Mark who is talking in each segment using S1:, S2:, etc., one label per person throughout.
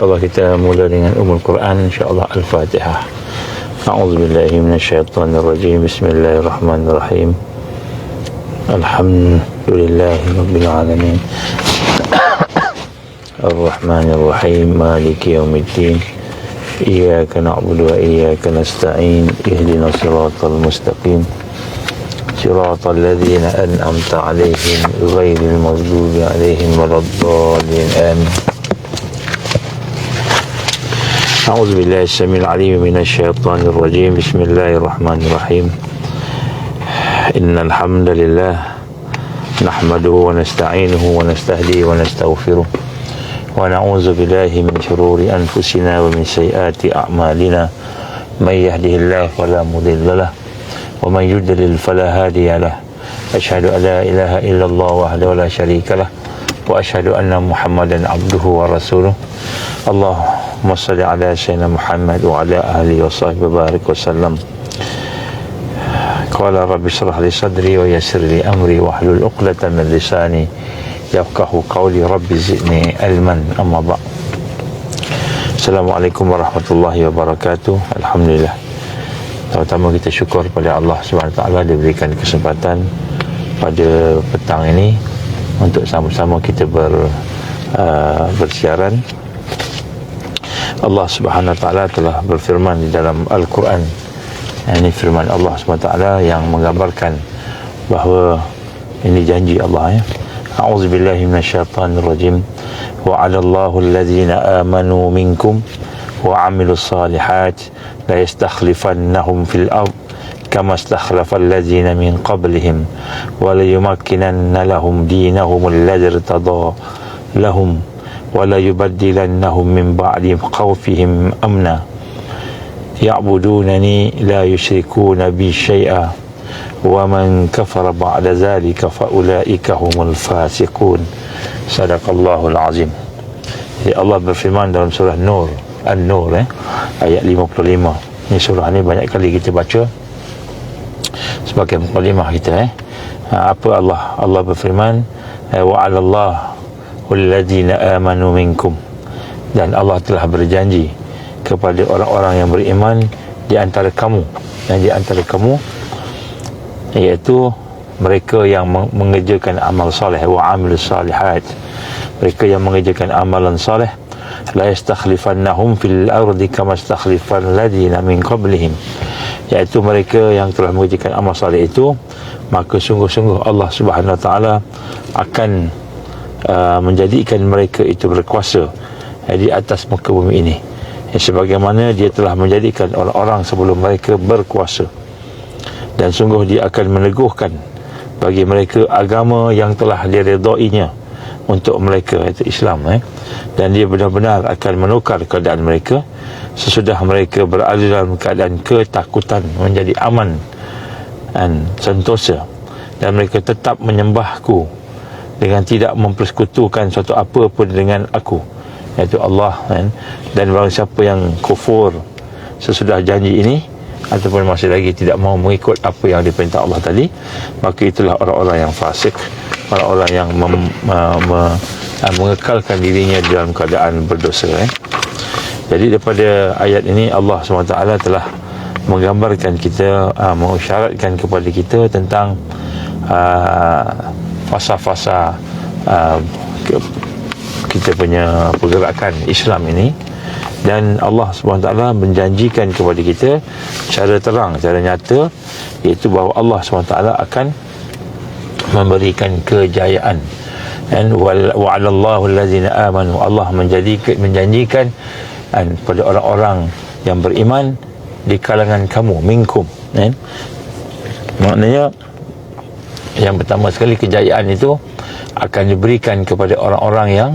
S1: InsyaAllah kita mula dengan Ummul Quran. InsyaAllah Al-Fatihah. A'udzubillahi minasyaitanirrajim. Bismillahirrahmanirrahim. Alhamdulillahi Rabbil Alamin. Ar-Rahmanirrahim. Maliki yaumiddin. Iyyaka na'budu wa iyyaka nasta'in. Ihdinas siratal mustaqim. Siratal ladzina an'amta 'alaihim ghairil maghdubi 'alaihim waladdallin. Amin. أعوذ بالله السميع العليم من الشيطان الرجيم بسم الله الرحمن الرحيم إن الحمد لله نحمده ونستعينه ونستهديه ونستغفره ونعوذ بالله من شرور أنفسنا ومن سيئات أعمالنا من يهده الله فلا مضل له ومن يضلل فلا هادي له أشهد أن لا إله إلا الله وحده لا شريك له وأشهد أن محمدا عبده ورسوله اللهم صل على سيدنا محمد وعلى آله وصحبه وبارك وسلم قال رب اشرح لي صدري ويسر لي أمري واحلل عقدة من لساني يفقهوا قولي رب زدني علما أما بعد. Assalamualaikum warahmatullahi wabarakatuh. Alhamdulillah, pertama kita syukur pada Allah SWT diberikan kesempatan pada petang ini untuk sama-sama kita bersiaran. Allah Subhanahu Wa Taala telah berfirman di dalam Al-Quran. Ini firman Allah Subhanahu Wa Taala yang menggambarkan bahawa ini janji Allah, ya. A'udzubillahi minasyaitanirrajim. Wa 'alallahu alladzina amanu minkum wa 'amilus salihat la yastakhlifannahum fil ard kama istakhlafa alladzina min qablihim wa la yumakkinanna lahum dinahum alladzi irtada lahum ولا يبدلنهم من بعد خوفهم أمنا يعبدونني لا يشركون بي شيئا ومن كفر بعد ذلك فأولئك هم الفاسقون. صدق الله العظيم. Ya, Allah berfirman dalam surah Nur, An-Nur, ayat 55. Ini surah ni banyak kali kita baca sebagai mukadimah kita. Apa Allah berfirman, wa 'alallahu walladzina amanu minkum, dan Allah telah berjanji kepada orang-orang yang beriman di antara kamu, iaitu mereka yang mengerjakan amal soleh, wa amilus salihat, mereka yang mengerjakan amalan soleh, la yastakhlifannahum fil ardi kama istakhlifal ladzina min qablihim, iaitu mereka yang telah mengerjakan amal soleh itu, maka sungguh-sungguh Allah Subhanahu Wa Taala akan menjadikan mereka itu berkuasa di atas muka bumi ini, sebagaimana dia telah menjadikan orang-orang sebelum mereka berkuasa. Dan sungguh dia akan meneguhkan bagi mereka agama yang telah diredainya untuk mereka, iaitu Islam, dan dia benar-benar akan menukar keadaan mereka sesudah mereka berada dalam keadaan ketakutan menjadi aman dan sentosa, dan mereka tetap menyembahku dengan tidak mempersekutukan suatu apa pun dengan aku, iaitu Allah, dan barang siapa yang kufur sesudah janji ini ataupun masih lagi tidak mau mengikut apa yang diperintah Allah tadi, maka itulah orang-orang yang fasik, orang-orang yang mengekalkan dirinya dalam keadaan berdosa. Jadi daripada ayat ini Allah SWT telah menggambarkan kita, mengisyaratkan kepada kita tentang fasa-fasa kita punya pergerakan Islam ini. Dan Allah SWT menjanjikan kepada kita secara terang, secara nyata, iaitu bahawa Allah SWT akan memberikan kejayaan. Dan wa'alallahu allazina amanu, Allah menjanjikan pada orang-orang yang beriman di kalangan kamu, minkum, maknanya yang pertama sekali, kejayaan itu akan diberikan kepada orang-orang yang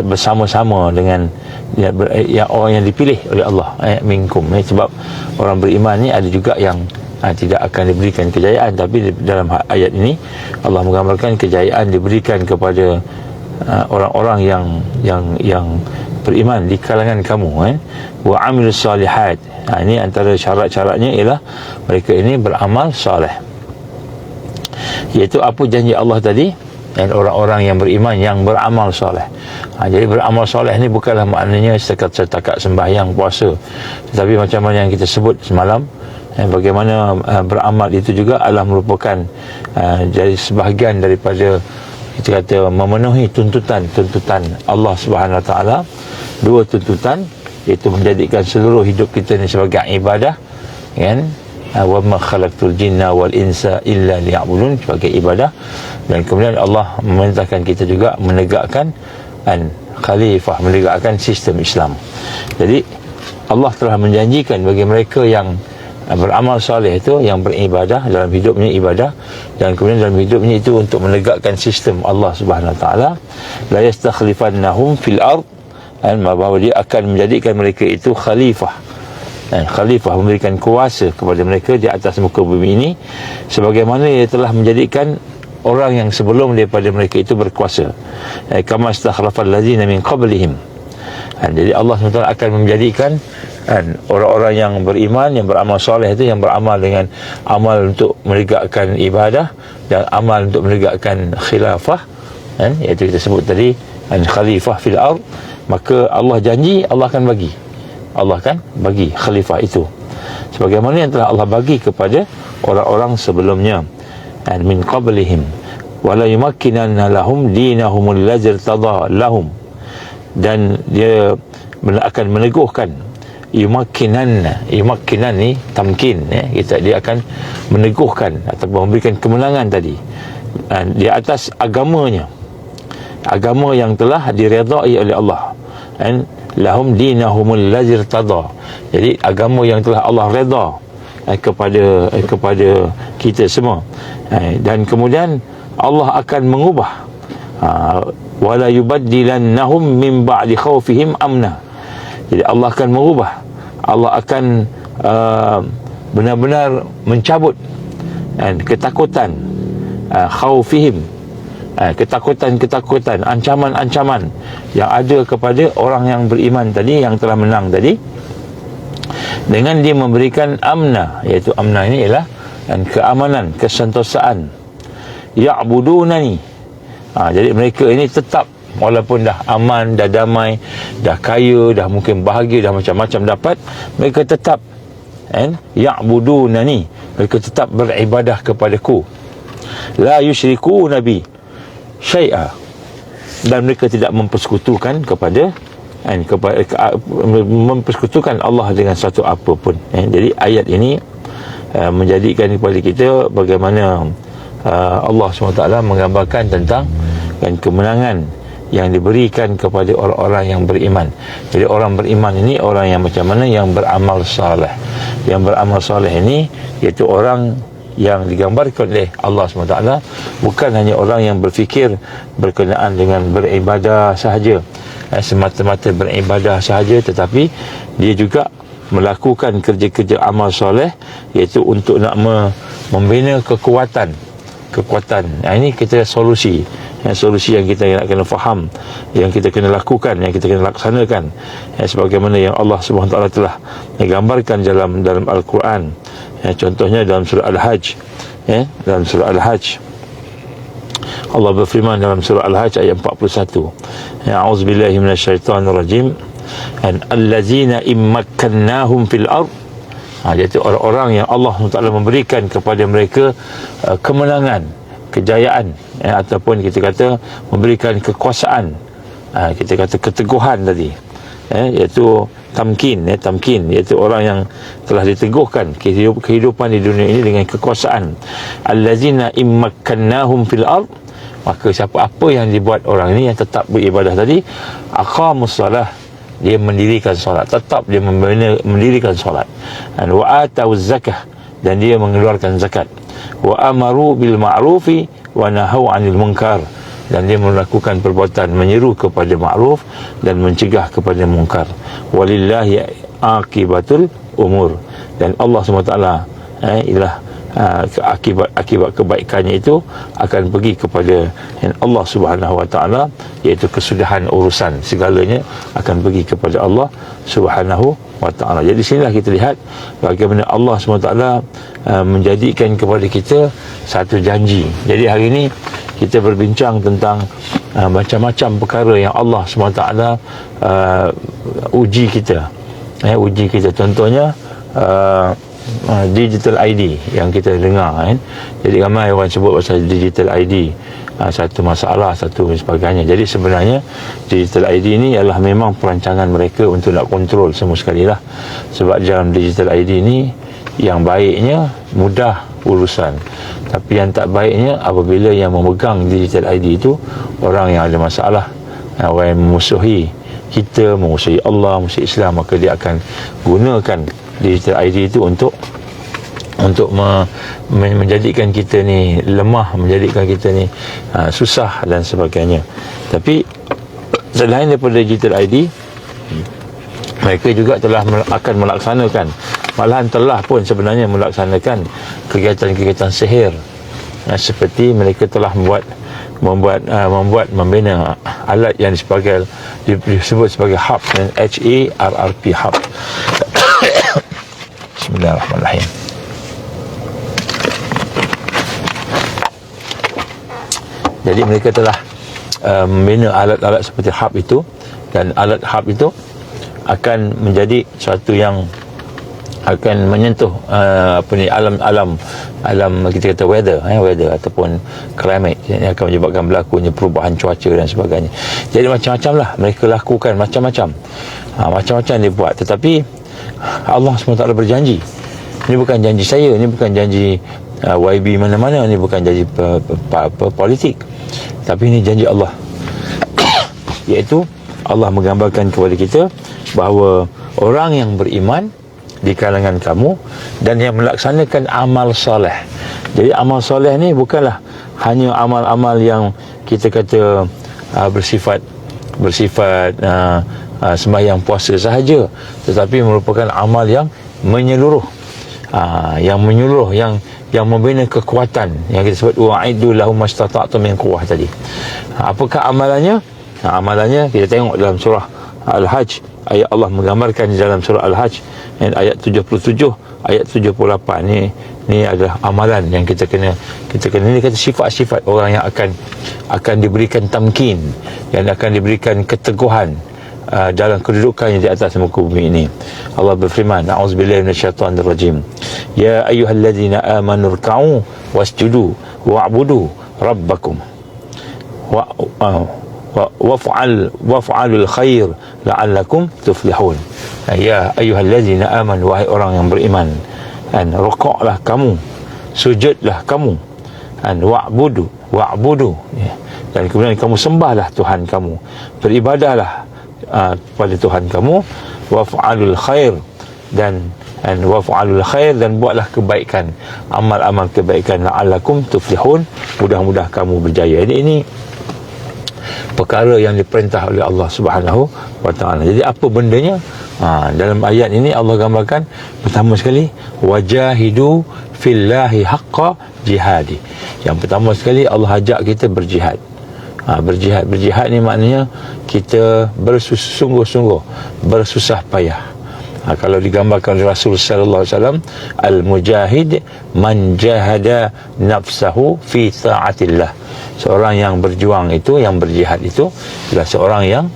S1: bersama-sama dengan orang yang dipilih oleh Allah, minkum. Sebab orang beriman ni ada juga yang tidak akan diberikan kejayaan, tapi dalam ayat ini Allah menggambarkan kejayaan diberikan kepada orang-orang yang beriman di kalangan kamu, wa amilus salihat. Ini antara syarat-syaratnya ialah mereka ini beramal soleh, iaitu apa janji Allah tadi, dan orang-orang yang beriman yang beramal soleh. Jadi beramal soleh ni bukanlah maknanya setakat sembahyang, puasa, tetapi macam mana yang kita sebut semalam, bagaimana beramal itu juga adalah merupakan jadi sebahagian daripada kita kata memenuhi tuntutan Allah Subhanahu Wa Taala. Dua tuntutan, iaitu menjadikan seluruh hidup kita ni sebagai ibadah, kan? Wa ma khalaqtul jinna wal insa illa liya'budun, sebagai ibadah. Dan kemudian Allah memerintahkan kita juga menegakkan khalifah, menegakkan sistem Islam. Jadi Allah telah menjanjikan bagi mereka yang beramal soleh itu, yang beribadah, dalam hidupnya ibadah, dan kemudian dalam hidupnya itu untuk menegakkan sistem Allah Subhanahu Wa Taala, la yastakhlifannahum fil ard, bahawa dia akan menjadikan mereka itu khalifah. Khalifah memberikan kuasa kepada mereka di atas muka bumi ini, sebagaimana ia telah menjadikan orang yang sebelum daripada mereka itu berkuasa. Kama istakhlafal ladzina min qablihim. Jadi Allah SWT akan menjadikan orang-orang yang beriman, yang beramal soleh itu, yang beramal dengan amal untuk menegakkan ibadah dan amal untuk menegakkan khilafah, iaitu kita sebut tadi khalifah fil ard, maka Allah janji Allah akan bagi. Allah akan bagi khalifah itu sebagaimana yang telah Allah bagi kepada orang-orang sebelumnya. Min qablihim wala yumakkinanna lahum dinahum allazi irtada lahum, dan dia akan meneguhkan. Yumakkinan ni tamkin, dia akan meneguhkan atau memberikan kemenangan tadi di atas agamanya, agama yang telah diredai oleh Allah. Lahum dinahum allazi irtada, jadi agama yang telah Allah redha kepada kita semua. Dan kemudian Allah akan mengubah, wala yubaddilannahum min ba'di khawfihim amna. Jadi Allah akan mengubah, Allah akan benar-benar mencabut ketakutan, khawfihim, ketakutan, ancaman-ancaman yang ada kepada orang yang beriman tadi, yang telah menang tadi, dengan dia memberikan amna, iaitu amna ini ialah keamanan, kesentosaan. Ya'budunani, jadi mereka ini tetap, walaupun dah aman, dah damai, dah kaya, dah mungkin bahagia, dah macam-macam dapat, mereka tetap ya'budunani, mereka tetap beribadah kepadaku. La yusyriku nabi syai'a, dan mereka tidak mempersekutukan mempersekutukan Allah dengan satu apapun. Jadi ayat ini menjadikan kepada kita bagaimana Allah SWT menggambarkan tentang kemenangan yang diberikan kepada orang-orang yang beriman. Jadi orang beriman ini orang yang macam mana? Yang beramal saleh. Yang beramal saleh ini iaitu orang yang digambarkan oleh Allah SWT bukan hanya orang yang berfikir berkenaan dengan beribadah sahaja, semata-mata beribadah sahaja, tetapi dia juga melakukan kerja-kerja amal soleh, iaitu untuk nak membina kekuatan. Ini kita solusi yang kita nak kena faham, yang kita kena lakukan, yang kita kena laksanakan, sebagaimana yang Allah SWT telah gambarkan dalam Al-Quran. Contohnya dalam surah Al-Hajj, dalam surah Al-Hajj Allah berfirman dalam surah Al-Hajj ayat 41, a'udzubillahi minasyaitonirrajim, allazina immakkannahum fil ard. Iaitu orang-orang yang Allah SWT memberikan kepada mereka kemenangan, kejayaan, ataupun kita kata memberikan kekuasaan, kita kata keteguhan tadi, iaitu tamkin, iaitu orang yang telah diteguhkan kehidupan di dunia ini dengan kekuasaan. Allazina immakkannahum fil ard, maka apa yang dibuat orang ini yang tetap beribadah tadi, aqamus salah, dia mendirikan solat, tetap dia mendirikan solat, wa atawuz zakah, dan dia mengeluarkan zakat, wa amaru bil ma'rufi wa nahau 'anil munkar, dan dia melakukan perbuatan menyeru kepada ma'ruf dan mencegah kepada munkar. Walillahi akibatul umur, dan Allah SWT ialah akibat kebaikannya itu akan pergi kepada Allah Subhanahu Wa Taala, iaitu kesudahan urusan segalanya akan pergi kepada Allah Subhanahu Wa Taala. Jadi sinilah kita lihat bagaimana Allah SWT menjadikan kepada kita satu janji. Jadi hari ini kita berbincang tentang macam-macam perkara yang Allah SWT uji kita. Uji kita, contohnya digital ID yang kita dengar kan. Jadi ramai orang sebut pasal digital ID, satu masalah, satu sebagainya. Jadi sebenarnya digital ID ni adalah memang perancangan mereka untuk nak kontrol semua sekali lah. Sebab dalam digital ID ni, yang baiknya mudah urusan, tapi yang tak baiknya apabila yang memegang digital ID itu orang yang ada masalah, orang yang memusuhi kita, memusuhi Allah, memusuhi Islam, maka dia akan gunakan digital ID itu untuk menjadikan kita ni lemah, menjadikan kita ni susah dan sebagainya. Tapi selain daripada digital ID, mereka juga akan melaksanakan, malahan telah pun sebenarnya melaksanakan kegiatan-kegiatan sihir. Seperti mereka telah membina alat yang disebut sebagai HARP, HARRP, HARP. Bismillahirrahmanirrahim. Jadi mereka telah membina alat-alat seperti HARP itu, dan alat HARP itu akan menjadi suatu yang akan menyentuh alam kita kata weather ataupun climate, yang akan menyebabkan berlakunya perubahan cuaca dan sebagainya. Jadi macam-macam lah mereka lakukan, macam-macam dia buat. Tetapi Allah SWT berjanji, ini bukan janji saya, ini bukan janji YB mana-mana, ini bukan janji politik, tapi ini janji Allah. Iaitu Allah menggambarkan kepada kita bahawa orang yang beriman di kalangan kamu dan yang melaksanakan amal soleh. Jadi amal soleh ni bukanlah hanya amal-amal yang kita kata bersifat sembahyang puasa sahaja, tetapi merupakan amal yang menyeluruh, yang membina kekuatan, yang kita sebut wa'iddu lahum mastata'tum min quwwah tadi. Apakah amalannya? Amalannya kita tengok dalam surah Al-Hajj, ayat Allah menggambarkan di dalam surah Al-Hajj ayat 77, ayat 78. Ni adalah amalan yang kita kena ini kata sifat-sifat orang yang akan diberikan tamkin, yang akan diberikan keteguhan dalam kedudukannya di atas muka bumi ini. Allah berfirman, a'udzubillahi minasyaitonir rajim, ya ayyuhalladzina amanu ruk'u wasjudu wa'budu rabbakum waf'alul khair la'allakum tuflihun. Ya ayyuhalladzina amanu, wahai orang yang beriman, rukuklah kamu, sujudlah kamu, wa'budu, dan kemudian kamu sembahlah Tuhan kamu, beribadahlah kepada Tuhan kamu, waf'alul khair, dan buatlah kebaikan, amal-amal kebaikan, la'allakum tuflihun, mudah-mudah kamu berjaya. Jadi ini perkara yang diperintah oleh Allah Subhanahu wa ta'ala. Jadi apa bendanya? Dalam ayat ini Allah gambarkan pertama sekali, wajahidu fillahi haqqa jihadi. Yang pertama sekali Allah ajak kita berjihad. Berjihad ni maknanya kita bersungguh-sungguh, bersusah payah. Kalau digambarkan oleh Rasul sallallahu alaihi wasallam, al-mujahid man jahada nafsahu fi ta'atillah. Seorang yang berjuang itu, yang berjihad itu adalah seorang yang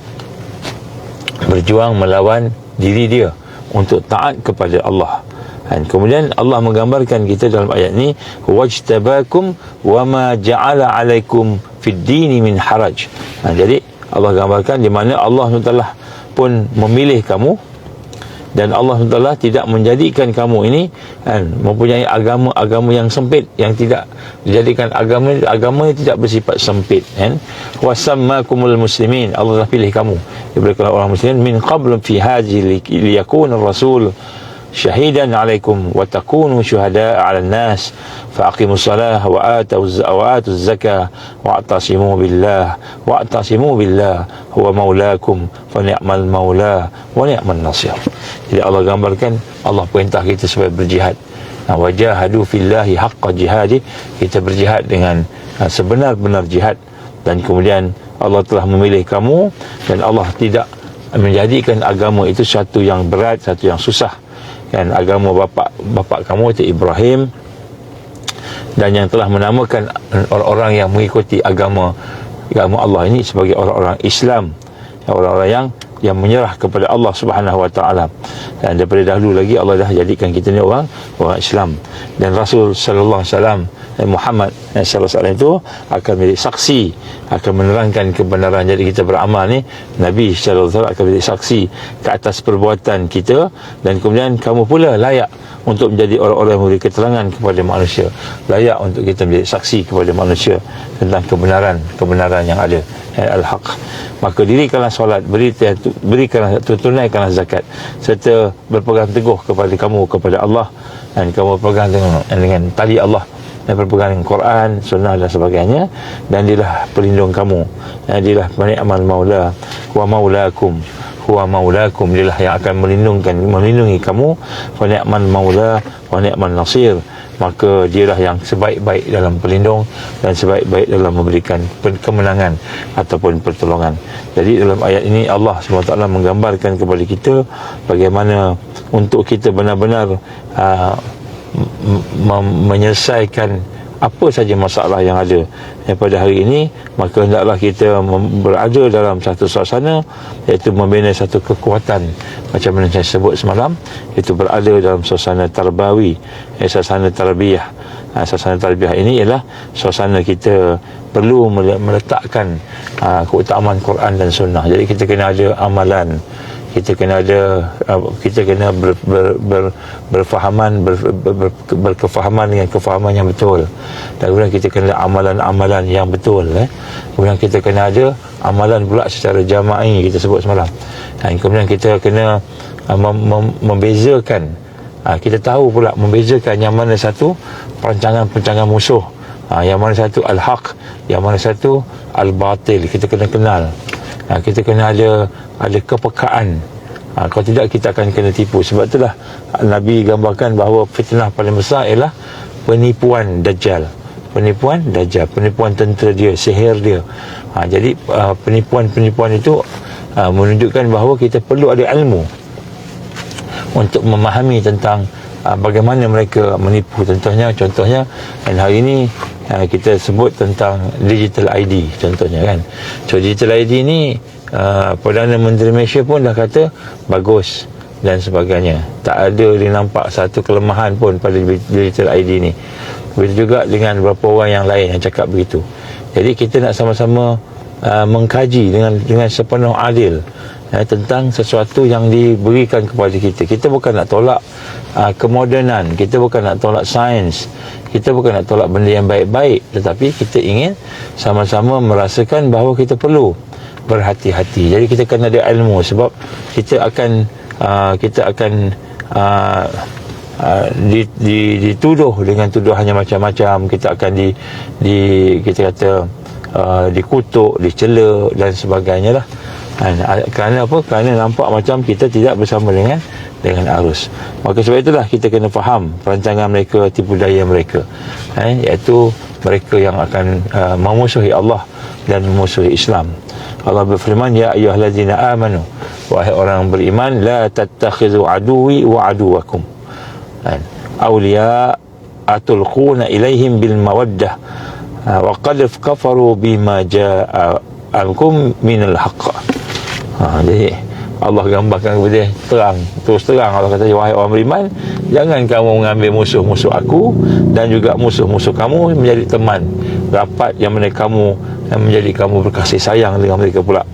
S1: berjuang melawan diri dia untuk taat kepada Allah. Dan kemudian Allah menggambarkan kita dalam ayat ini, wajtabakum wama ja'ala alaikum fid dini min haraj. Jadi Allah gambarkan di mana Allah SWT pun memilih kamu, dan Allah SWT tidak menjadikan kamu ini mempunyai agama yang sempit, yang tidak dijadikan agama yang tidak bersifat sempit. Wasammakumul muslimin, Allah telah pilih kamu diberi orang muslimin min qabl fi hadhihi liyakuna ar-rasul syahidan alaikum wa takunu syuhada'a 'alan nas fa aqimus salah wa atuz zakah wa atasimu billah huwa maulakum fa ni'mal maula wa ni'man nasir. Jadi Allah gambarkan, Allah perintah kita supaya berjihad. Wajahadu fillahi haqqa jihadi, kita berjihad dengan sebenar-benar jihad. Dan kemudian Allah telah memilih kamu, dan Allah tidak menjadikan agama itu satu yang berat, satu yang susah. Kan agama bapa kamu itu Ibrahim, dan yang telah menamakan orang-orang yang mengikuti agama Allah ini sebagai orang-orang Islam, orang-orang yang menyerah kepada Allah Subhanahu wa taala. Dan daripada dahulu lagi Allah dah jadikan kita ni orang Islam, dan Rasul sallallahu alaihi wasallam Muhammad sallallahu alaihi wasallam itu akan menjadi saksi, akan menerangkan kebenaran. Jadi kita beramal ni, Nabi sallallahu alaihi wasallam akan menjadi saksi ke atas perbuatan kita, dan kemudian kamu pula layak untuk menjadi orang-orang yang memberi keterangan kepada manusia, layak untuk kita menjadi saksi kepada manusia tentang kebenaran yang ada, al-haq. Maka dirikanlah solat, berikanlah, tunaikanlah zakat, serta berpegang teguh kepada Allah, dan kamu berpegang dengan tali Allah, dan berpegang dengan Quran, sunnah dan sebagainya, dan dialah pelindung kamu, dan dialah ni'mal maula wa maulakum, huwa maulakum, dialah yang akan melindungi kamu, wa ni'mal maula wa ni'mal nasir, maka dialah yang sebaik-baik dalam pelindung dan sebaik-baik dalam memberikan kemenangan ataupun pertolongan. Jadi dalam ayat ini Allah SWT menggambarkan kepada kita bagaimana untuk kita benar-benar menyelesaikan apa saja masalah yang ada pada hari ini. Maka hendaklah kita berada dalam satu suasana, iaitu membina satu kekuatan, macam mana saya sebut semalam, itu berada dalam suasana tarbawi, suasana tarbiyah. Suasana tarbiyah ini ialah suasana kita perlu meletakkan keutamaan Quran dan Sunnah. Jadi kita kena ada amalan, kita kena berkefahaman dengan kefahaman yang betul, dan kemudian kita kena amalan-amalan yang betul. Kemudian kita kena ada amalan pula secara jama'i, kita sebut semalam. Dan kemudian kita kena membezakan, kita tahu pula membezakan yang mana satu perancangan musuh, yang mana satu al-haq, yang mana satu al-batil. Kita kena kenal, kita kena ada kepekaan. Kalau tidak kita akan kena tipu. Sebab itulah Nabi gambarkan bahawa fitnah paling besar ialah penipuan Dajjal, penipuan tentera dia, sihir dia. Jadi penipuan itu menunjukkan bahawa kita perlu ada ilmu untuk memahami tentang bagaimana mereka menipu. Contohnya dan hari ini kita sebut tentang digital ID contohnya kan. So digital ID ni Perdana Menteri Malaysia pun dah kata bagus dan sebagainya. Tak ada dia nampak satu kelemahan pun pada digital ID ni. Begitu juga dengan beberapa orang yang lain yang cakap begitu. Jadi kita nak sama-sama mengkaji dengan sepenuh adil tentang sesuatu yang diberikan kepada kita. Kita bukan nak tolak kemodenan, kita bukan nak tolak sains, kita bukan nak tolak benda yang baik-baik, tetapi kita ingin sama-sama merasakan bahawa kita perlu berhati-hati. Jadi kita kena ada ilmu, sebab kita akan dituduh dengan tuduhan yang macam-macam. Kita akan kita kata dikutuk, dicela dan sebagainya lah. Kerana apa? Kerana nampak macam kita tidak bersama dengan arus. Maka sebab itulah kita kena faham perancangan mereka, tipu daya mereka, iaitu mereka yang akan memusuhi Allah dan memusuhi Islam. Allah berfirman, ya ayyuhallazina amanu, wahai orang beriman, la tattakhidhu aduwi wa aduwakum awliya atulquna ilaihim bil mawaddah wa qad kafaru bima ja'akum minal haqq. Jadi Allah gambarkan kepada terus terang Allah kata, wahai orang beriman, jangan kamu mengambil musuh-musuh aku dan juga musuh-musuh kamu menjadi teman rapat, yang mana menjadi kamu berkasih sayang dengan mereka pula.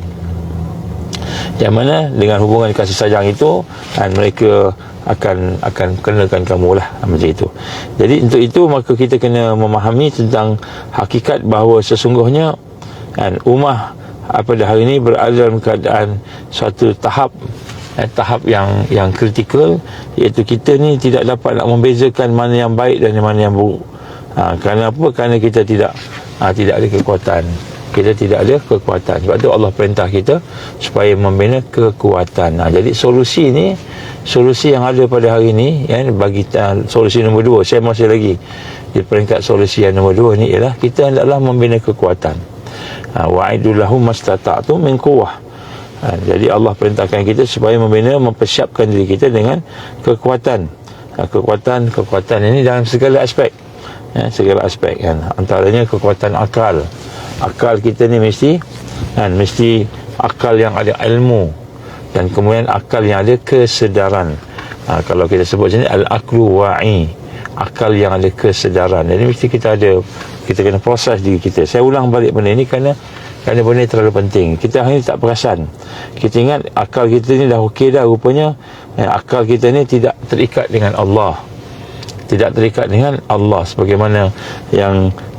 S1: Yang mana dengan hubungan kasih sayang itu, dan mereka akan kenakan kamu lah, macam itu. Jadi untuk itu maka kita kena memahami tentang hakikat bahawa sesungguhnya ummah pada hari ini berada dalam keadaan suatu tahap yang kritikal, iaitu kita ni tidak dapat nak membezakan mana yang baik dan mana yang buruk. Kerana apa? Kerana kita tidak ada kekuatan. Kita tidak ada kekuatan. Sebab tu Allah perintah kita supaya membina kekuatan. Jadi solusi yang ada pada hari ini, bagi solusi nombor 2, saya masih lagi di peringkat solusi yang nombor 2 ni, ialah kita hendaklah membina kekuatan. Wa'idu lahum mastata'tum min quwwah. Jadi Allah perintahkan kita supaya mempersiapkan diri kita dengan kekuatan. Kekuatan ini dalam segala aspek. segala aspek kan. Antaranya kekuatan akal. Akal kita ni mesti akal yang ada ilmu, dan kemudian akal yang ada kesedaran. Kalau kita sebut sini al-aqlu wa'i, akal yang ada kesedaran. Jadi mesti kita kena proses diri kita. Saya ulang balik benda ini kerana benda ini terlalu penting. Kita hari ini tak perasan. Kita ingat akal kita ni dah okey dah, rupanya akal kita ni tidak terikat dengan Allah. Tidak terikat dengan Allah sebagaimana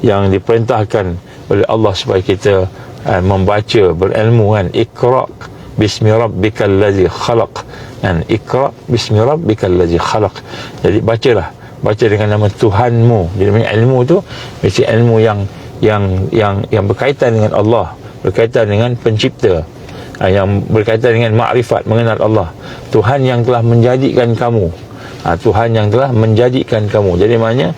S1: yang diperintahkan oleh Allah supaya kita membaca, berilmu kan. Iqra bismi rabbikal ladzi khalaq. Dan Iqra bismi rabbikal ladzi khalaq. Jadi baca dengan nama Tuhanmu. Jadi ilmu tu mesti ilmu yang berkaitan dengan Allah, berkaitan dengan pencipta, yang berkaitan dengan makrifat, mengenal Allah, Tuhan yang telah menjadikan kamu. Tuhan yang telah menjadikan kamu. Jadi maknanya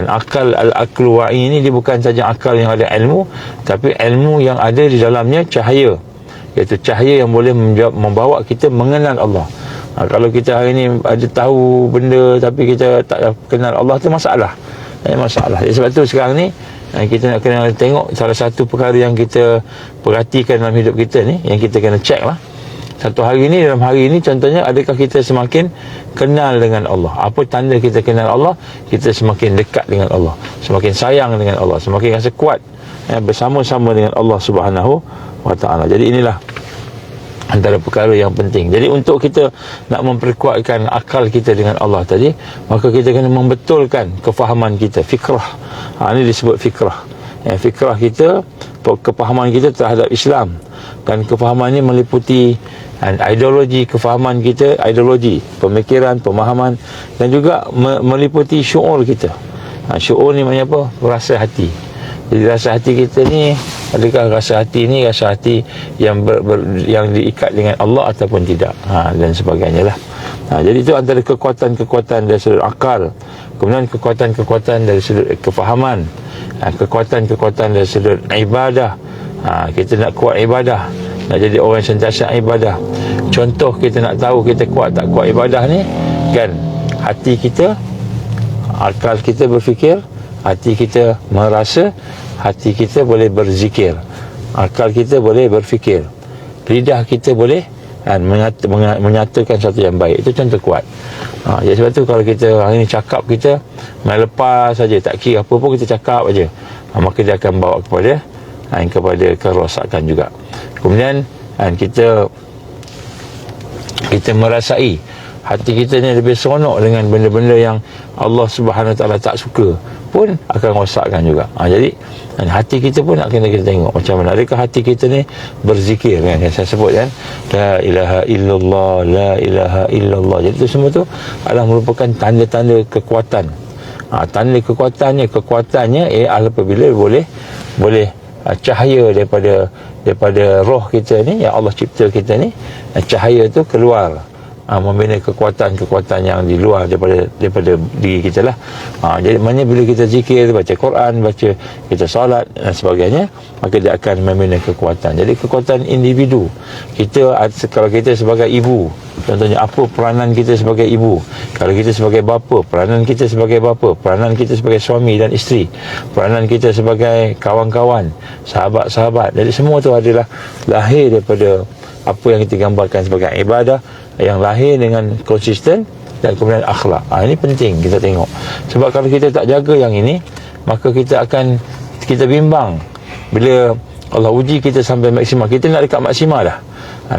S1: akal al-aqlu wa'i ini dia bukan saja akal yang ada ilmu, tapi ilmu yang ada di dalamnya cahaya, iaitu cahaya yang boleh membawa kita mengenal Allah. Kalau kita hari ini ada tahu benda tapi kita tak kenal Allah, tu masalah. Masalah. Sebab tu sekarang ni kita nak kena tengok salah satu perkara yang kita perhatikan dalam hidup kita ni, yang kita kena check lah. Dalam hari ini contohnya, adakah kita semakin kenal dengan Allah? Apa tanda kita kenal Allah? Kita semakin dekat dengan Allah, semakin sayang dengan Allah, semakin rasa kuat bersama-sama dengan Allah Subhanahu wa ta'ala. Jadi inilah antara perkara yang penting. Jadi untuk kita nak memperkuatkan akal kita dengan Allah tadi, maka kita kena membetulkan kefahaman kita, fikrah. Ini disebut fikrah. Fikrah kita, kefahaman kita terhadap Islam, dan kefahaman ini meliputi ideologi, kefahaman kita, ideologi, pemikiran, pemahaman, dan juga meliputi syuur kita. Syuur ni maknanya apa? Rasa hati. Jadi rasa hati kita ni, adakah rasa hati ni rasa hati yang yang diikat dengan Allah ataupun tidak, dan sebagainya lah. Jadi itu antara kekuatan-kekuatan dari sudut akal, kemudian kekuatan-kekuatan dari sudut kefahaman, kekuatan-kekuatan dari sudut ibadah. Kita nak kuat ibadah, nak jadi orang yang sentiasa ibadah. Contoh kita nak tahu kita kuat tak kuat ibadah ni kan, hati kita, akal kita berfikir, hati kita merasa, hati kita boleh berzikir, akal kita boleh berfikir, lidah kita boleh menyatakan satu yang baik. Itu contoh kuat. Jadi sebab tu kalau kita hari ni cakap kita main lepas saja, tak kira apa pun kita cakap aja, maka dia akan bawa kepada kerosakan juga. Kemudian kita merasai hati kita ni lebih seronok dengan benda-benda yang Allah Subhanahu Wa Taala tak suka, pun akan rosakkan juga. Jadi hati kita pun nak kena kita tengok macam mana. Adakah hati kita ni berzikir kan, yang saya sebut kan, la ilaha illallah, la ilaha illallah. Jadi itu semua tu adalah merupakan tanda-tanda kekuatan. Tanda kekuatannya apabila boleh cahaya daripada roh kita ni, yang Allah cipta kita ni, cahaya tu keluar, membina kekuatan-kekuatan yang di luar daripada diri kita lah. Jadi maknanya bila kita zikir, baca Quran, kita solat dan sebagainya, maka dia akan membina kekuatan. Jadi kekuatan individu kita, kalau kita sebagai ibu, contohnya apa peranan kita sebagai ibu, kalau kita sebagai bapa, peranan kita sebagai bapa, peranan kita sebagai suami dan isteri, peranan kita sebagai kawan-kawan, sahabat-sahabat. Jadi semua tu adalah lahir daripada apa yang kita gambarkan sebagai ibadah, yang lahir dengan konsisten dan kemudian akhlak. Ini penting kita tengok. Sebab kalau kita tak jaga yang ini, maka kita bimbang bila Allah uji kita sampai maksimal. Kita nak dekat maksimal dah.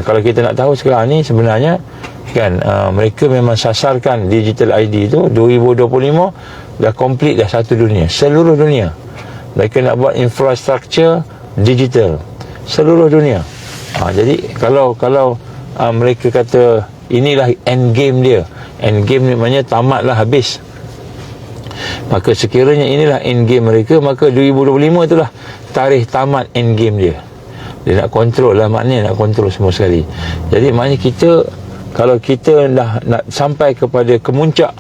S1: Kalau kita nak tahu sekarang ni sebenarnya kan, mereka memang sasarkan digital ID tu 2025 dah komplit dah satu dunia, seluruh dunia. Mereka nak buat infrastruktur digital seluruh dunia. Jadi kalau mereka kata inilah end game dia, end game ni maknanya tamatlah, habis, maka sekiranya inilah end game mereka, maka 2025 itulah tarikh tamat end game dia. Dia nak kontrol lah, maknanya nak kontrol semua sekali. Jadi maknanya kalau kita dah nak sampai kepada kemuncak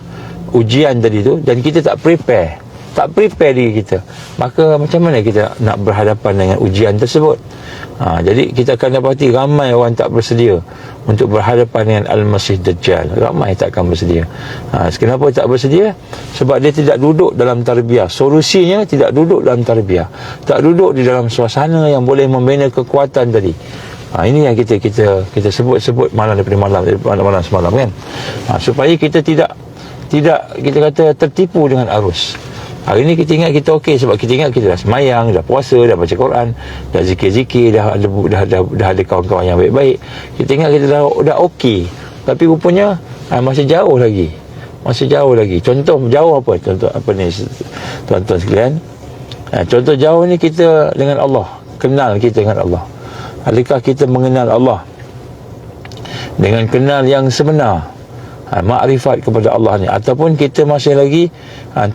S1: ujian tadi tu, dan kita tak prepare, tak prepare diri kita, maka macam mana kita nak berhadapan dengan ujian tersebut? Jadi kita akan dapati ramai orang tak bersedia untuk berhadapan dengan Al-Masih Dajjal. Ramai tak akan bersedia. Kenapa tak bersedia? Sebab dia tidak duduk dalam tarbiyah. Solusinya tidak duduk dalam tarbiyah, tak duduk di dalam suasana yang boleh membina kekuatan tadi. Ini yang kita sebut malam daripada malam semalam kan. Supaya kita tidak kita kata tertipu dengan arus. Hari ni kita ingat kita okey sebab kita ingat kita dah semayang, dah puasa, dah baca Quran, dah zikir-zikir, dah ada kawan-kawan yang baik-baik. Kita ingat kita dah okey. Tapi rupanya masih jauh lagi. Contoh jauh apa? Contoh apa ni tuan-tuan sekalian? Contoh jauh ni kita dengan Allah. Kenal kita dengan Allah. Adakah kita mengenal Allah dengan kenal yang sebenar? Makrifat kepada Allah ni, ataupun kita masih lagi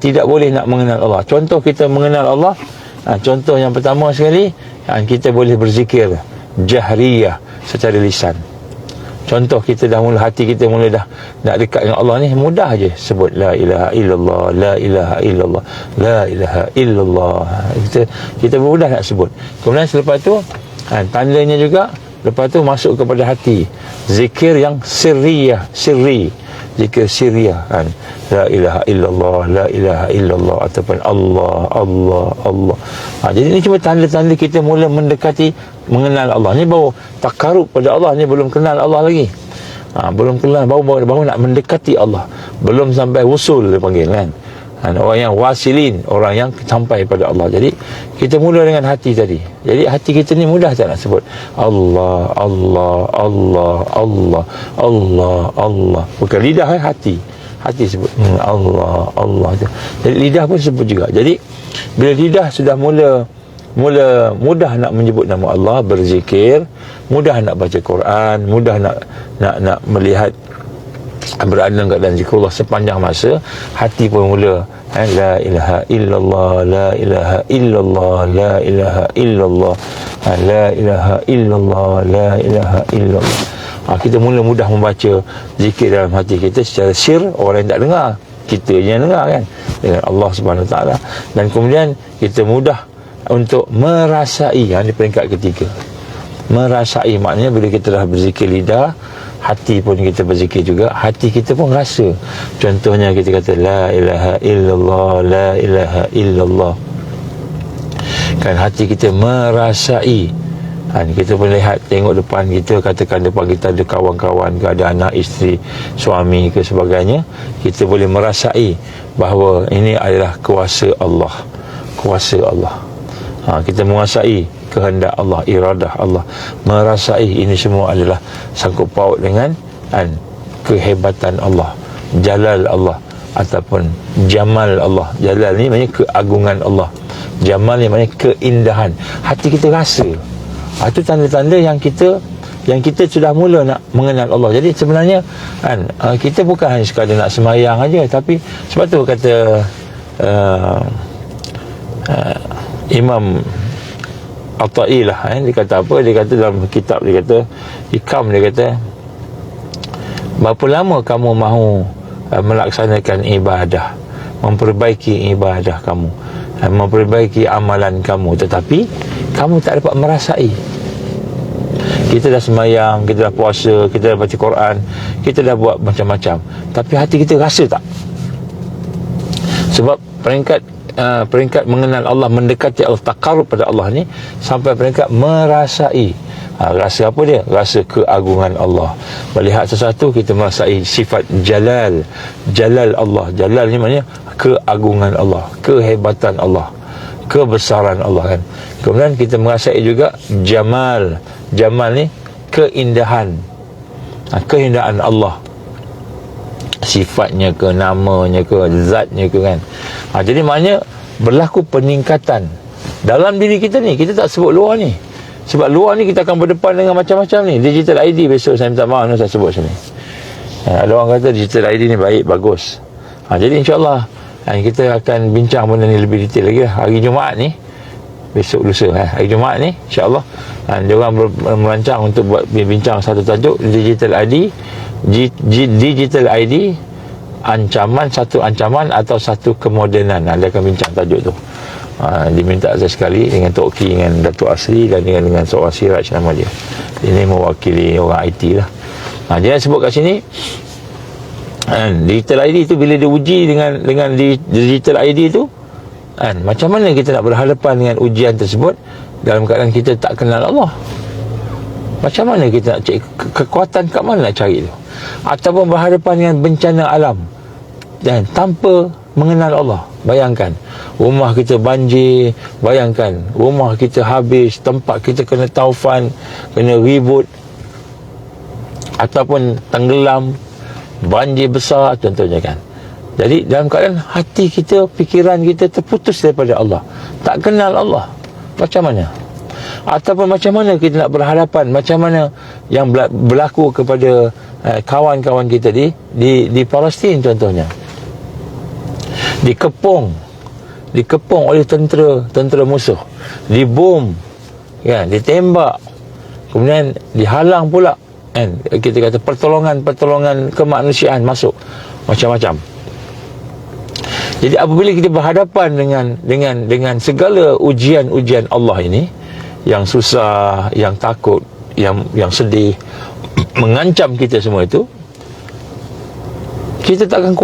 S1: tidak boleh nak mengenal Allah. Contoh kita mengenal Allah, contoh yang pertama sekali, kita boleh berzikir jahriyah secara lisan. Contoh kita dah mula, hati kita mula dah nak dekat dengan Allah ni, mudah je sebut la ilaha illallah, la ilaha illallah, la ilaha illallah. Kita mudah nak sebut. Kemudian selepas tu tandanya juga, lepas tu masuk kepada hati, zikir yang sirri, zikir sirriyah kan, la ilaha illallah, la ilaha illallah, ataupun Allah. Jadi ini cuma tanda-tanda kita mula mendekati mengenal Allah. Ni baru takarub pada Allah, ni belum kenal Allah lagi. Belum kenal, baru nak mendekati Allah, belum sampai wusul dia panggil kan. Orang yang wasilin, orang yang sampai pada Allah. Jadi kita mula dengan hati tadi. Jadi hati kita ni mudah tak nak sebut Allah, Allah, Allah, Allah, Allah, Allah. Bukan lidah, hati sebut Allah, Allah. Jadi lidah pun sebut juga. Jadi bila lidah sudah mula mudah nak menyebut nama Allah, berzikir, mudah nak baca Quran, mudah nak melihat, berada dalam keadaan zikrullah sepanjang masa, hati pun mula la ilaha illallah, la ilaha illallah, la ilaha illallah, la ilaha illallah, la ilaha illallah. Kita mula mudah membaca zikir dalam hati kita secara sir, orang yang tak dengar, kita je yang dengar kan, dengan Allah Subhanahu Wa Taala. Dan kemudian kita mudah untuk merasai, di peringkat ketiga. Merasai maknanya bila kita dah berzikir lidah, hati pun kita berzikir juga, hati kita pun rasa. Contohnya kita kata la ilaha illallah, la ilaha illallah, kan hati kita merasai. Kita boleh lihat, tengok depan kita, katakan depan kita ada kawan-kawan ke, ada anak, isteri, suami ke sebagainya, kita boleh merasai bahawa ini adalah kuasa Allah. Kita menguasai kehendak Allah, iradah Allah, merasai ini semua adalah sangkut paut dengan kehebatan Allah, jalal Allah, ataupun jamal Allah. Jalal ni maknanya keagungan Allah, jamal ni maknanya keindahan. Hati kita rasa. Itu tanda-tanda yang kita sudah mula nak mengenal Allah. Jadi sebenarnya kita bukan hanya sekadar nak semayang aja, tapi sebab tu kata Imam At-Ta'i lah, dia kata apa? Dia kata dalam kitab, dia kata Hikam, dia kata berapa lama kamu mahu melaksanakan ibadah, memperbaiki ibadah kamu, memperbaiki amalan kamu, tetapi kamu tak dapat merasai. Kita dah semayang, kita dah puasa, kita dah baca Quran, kita dah buat macam-macam, tapi hati kita rasa tak? Sebab peringkat mengenal Allah, mendekati Allah, takarub pada Allah ni sampai peringkat merasai. Rasa apa dia? Rasa keagungan Allah. Melihat sesuatu, kita merasai sifat jalal Allah. Jalal ni maknanya keagungan Allah, kehebatan Allah, kebesaran Allah kan. Kemudian kita merasai juga jamal ni keindahan, keindahan Allah, sifatnya ke, namanya ke, zatnya ke kan. Jadi maknanya berlaku peningkatan dalam diri kita ni. Kita tak sebut luar ni, sebab luar ni kita akan berdepan dengan macam-macam ni. Digital ID besok saya minta maaf saya sebut sini. Ada orang kata digital ID ni baik, bagus. Jadi insyaAllah kita akan bincang benda ni lebih detail lagi hari Jumaat ni, besok lusa hari Jumaat ni insyaAllah. Diorang merancang untuk buat bincang satu tajuk digital ID, digital ID satu ancaman atau satu kemodenan. Dia akan bincang tajuk tu. Diminta saya sekali dengan Tok Ki, dengan Datuk Asri dan dengan seorang Siraj nama dia. Ini mewakili orang IT lah. Dia sebut kat sini, digital ID tu bila diuji dengan digital ID tu, macam mana kita nak berhadapan dengan ujian tersebut dalam keadaan kita tak kenal Allah? Macam mana kita nak cari kekuatan, kat mana nak cari tu? Ataupun berhadapan dengan bencana alam dan tanpa mengenal Allah. Bayangkan rumah kita banjir, bayangkan rumah kita habis, tempat kita kena taufan, kena ribut, ataupun tenggelam, banjir besar contohnya kan. Jadi dalam keadaan hati kita, fikiran kita terputus daripada Allah, tak kenal Allah, macam mana? Ataupun macam mana kita nak berhadapan, macam mana yang berlaku kepada kawan-kawan kita di Palestin contohnya, dikepung oleh tentera musuh, dibom, kan, ditembak, kemudian dihalang pula, kan, kita kata pertolongan kemanusiaan masuk, macam-macam. Jadi apabila kita berhadapan dengan segala ujian Allah ini, yang susah, yang takut, yang sedih, mengancam kita semua itu, kita takkan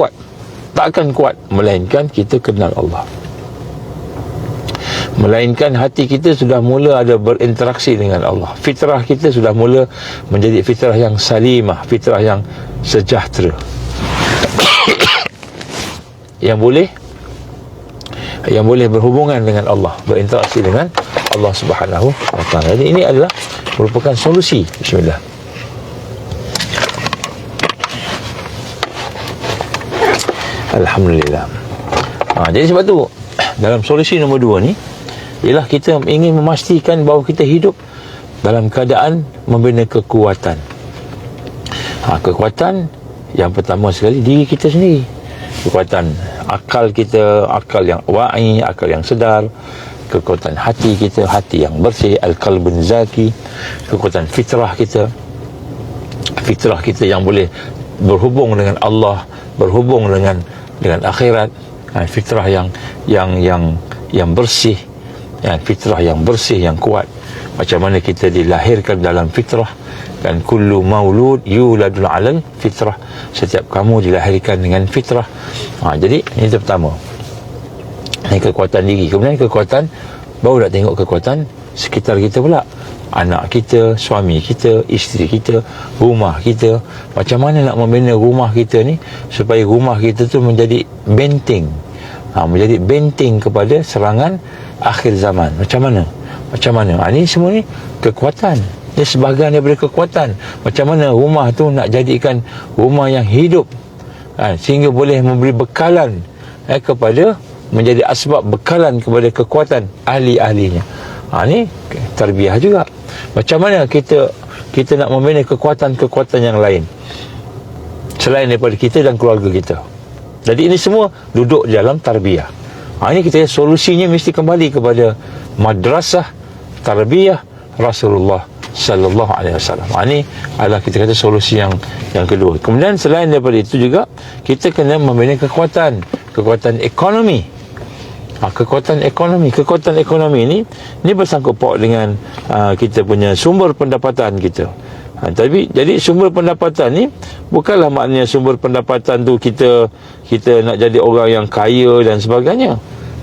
S1: kuat, melainkan kita kenal Allah, melainkan hati kita sudah mula ada berinteraksi dengan Allah, fitrah kita sudah mula menjadi fitrah yang salimah, fitrah yang sejahtera, yang boleh berhubungan dengan Allah, berinteraksi dengan Allah Subhanahu wa taala. Jadi ini adalah merupakan solusi. Bismillah. Alhamdulillah. Jadi sebab tu dalam solusi nombor 2 ni ialah kita ingin memastikan bahawa kita hidup dalam keadaan membina kekuatan. Kekuatan yang pertama sekali diri kita sendiri. Kekuatan akal kita, akal yang wa'i, akal yang sedar. Kekuatan hati kita, hati yang bersih, al-qalbun zaki. Kekuatan fitrah kita yang boleh berhubung dengan Allah, berhubung dengan akhirat. Fitrah yang bersih, fitrah yang bersih, yang kuat. Macam mana kita dilahirkan dalam fitrah, kan, kullu maulud yuladun 'alal fitrah. Setiap kamu dilahirkan dengan fitrah. Jadi ini pertama, ini kekuatan diri. Kemudian kekuatan, baru nak tengok kekuatan sekitar kita pula. Anak kita, suami kita, isteri kita, rumah kita. Macam mana nak membina rumah kita ni supaya rumah kita tu menjadi benteng, menjadi benteng kepada serangan akhir zaman. Macam mana? Ini semua ni kekuatan. Ini sebahagian daripada kekuatan. Macam mana rumah tu nak jadikan rumah yang hidup, sehingga boleh memberi bekalan kepada, menjadi asbab bekalan kepada kekuatan ahli-ahlinya. Ini tarbiyah juga. Macam mana kita nak membina kekuatan-kekuatan yang lain selain daripada kita dan keluarga kita. Jadi ini semua duduk di dalam tarbiyah. Ini kita solusinya mesti kembali kepada madrasah tarbiyah Rasulullah sallallahu alaihi wasallam. Ini adalah kita kata solusi yang kedua. Kemudian selain daripada itu juga kita kena membina kekuatan ekonomi. Kekuatan ekonomi ini bersangkut paut dengan kita punya sumber pendapatan kita. Jadi sumber pendapatan ni bukanlah maknanya sumber pendapatan tu kita nak jadi orang yang kaya dan sebagainya.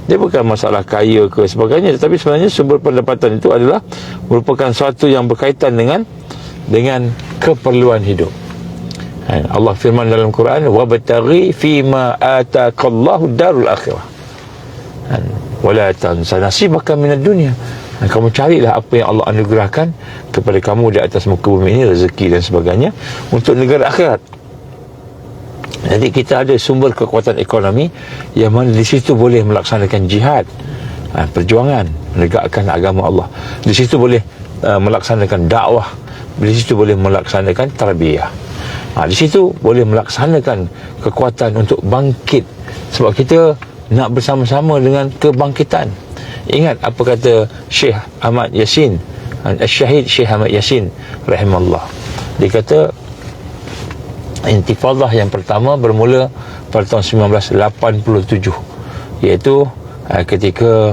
S1: Dia bukan masalah kaya ke sebagainya, tetapi sebenarnya sumber pendapatan itu adalah merupakan sesuatu yang berkaitan dengan keperluan hidup. Allah firman dalam Quran, wabtaghi fima ataqallahu darul akhirah wala tansa nasibaka minad dunya. Kamu carilah apa yang Allah anugerahkan kepada kamu di atas muka bumi ini, rezeki dan sebagainya, untuk negara akhirat. Jadi kita ada sumber kekuatan ekonomi yang mana di situ boleh melaksanakan jihad, perjuangan menegakkan agama Allah. Di situ boleh melaksanakan dakwah. Di situ boleh melaksanakan tarbiyah. Di situ boleh melaksanakan kekuatan untuk bangkit. Sebab kita nak bersama-sama dengan kebangkitan. Ingat apa kata Syekh Ahmad Yasin, Syahid Syekh Ahmad Yasin rahimahullah. Dia kata Intifadah yang pertama bermula pada tahun 1987, iaitu ketika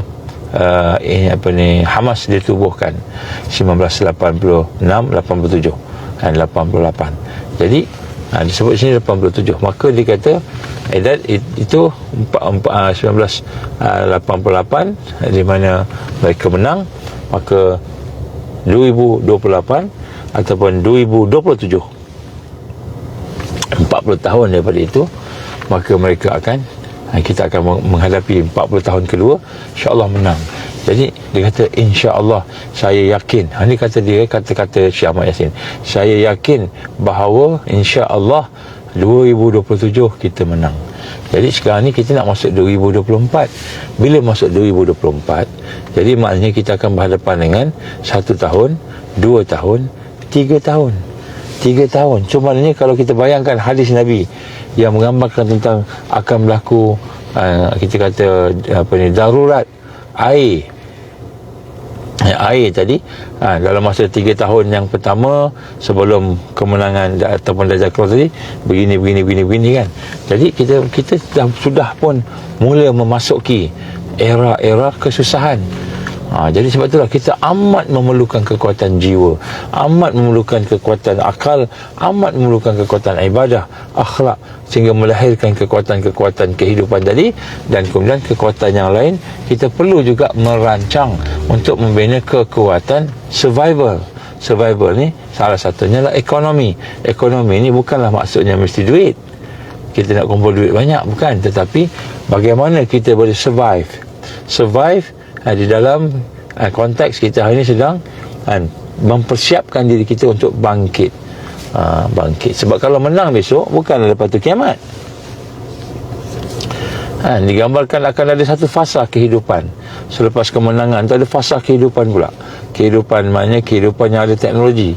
S1: Hamas ditubuhkan 1986, 87 dan 88. Jadi disebut sini 87. Maka dia kata itu 1988 di mana mereka menang, maka 2028 ataupun 2027, 40 tahun daripada itu, maka kita akan menghadapi 40 tahun kedua, insya-Allah menang. Jadi dia kata insya-Allah, saya yakin. Ini kata dia, kata-kata Syekh Ahmad Yassin. Saya yakin bahawa insya-Allah 2027 kita menang. Jadi sekarang ni kita nak masuk 2024. Bila masuk 2024, jadi maknanya kita akan berhadapan dengan 1 tahun, 2 tahun, 3 tahun. 3 tahun. Cuma maknanya kalau kita bayangkan hadis Nabi yang menggambarkan tentang akan berlaku kita kata darurat air tadi dalam masa 3 tahun yang pertama sebelum kemenangan ataupun Dajjal keluar tadi, begini kan. Jadi kita sudah pun mula memasuki era kesusahan. Jadi sebab itulah kita amat memerlukan kekuatan jiwa, amat memerlukan kekuatan akal, amat memerlukan kekuatan ibadah, akhlak, sehingga melahirkan kekuatan-kekuatan kehidupan tadi. Dan kemudian kekuatan yang lain, kita perlu juga merancang untuk membina kekuatan survival. Survival ni salah satunya lah ekonomi. Ekonomi ni bukanlah maksudnya mesti duit, kita nak kumpul duit banyak, bukan. Tetapi bagaimana kita boleh survive di dalam konteks kita hari ini sedang mempersiapkan diri kita untuk bangkit. Sebab kalau menang besok, bukanlah lepas tu kiamat. Digambarkan akan ada satu fasa kehidupan selepas kemenangan. Tu ada fasa kehidupan pula. Kehidupan maknanya kehidupan yang ada teknologi,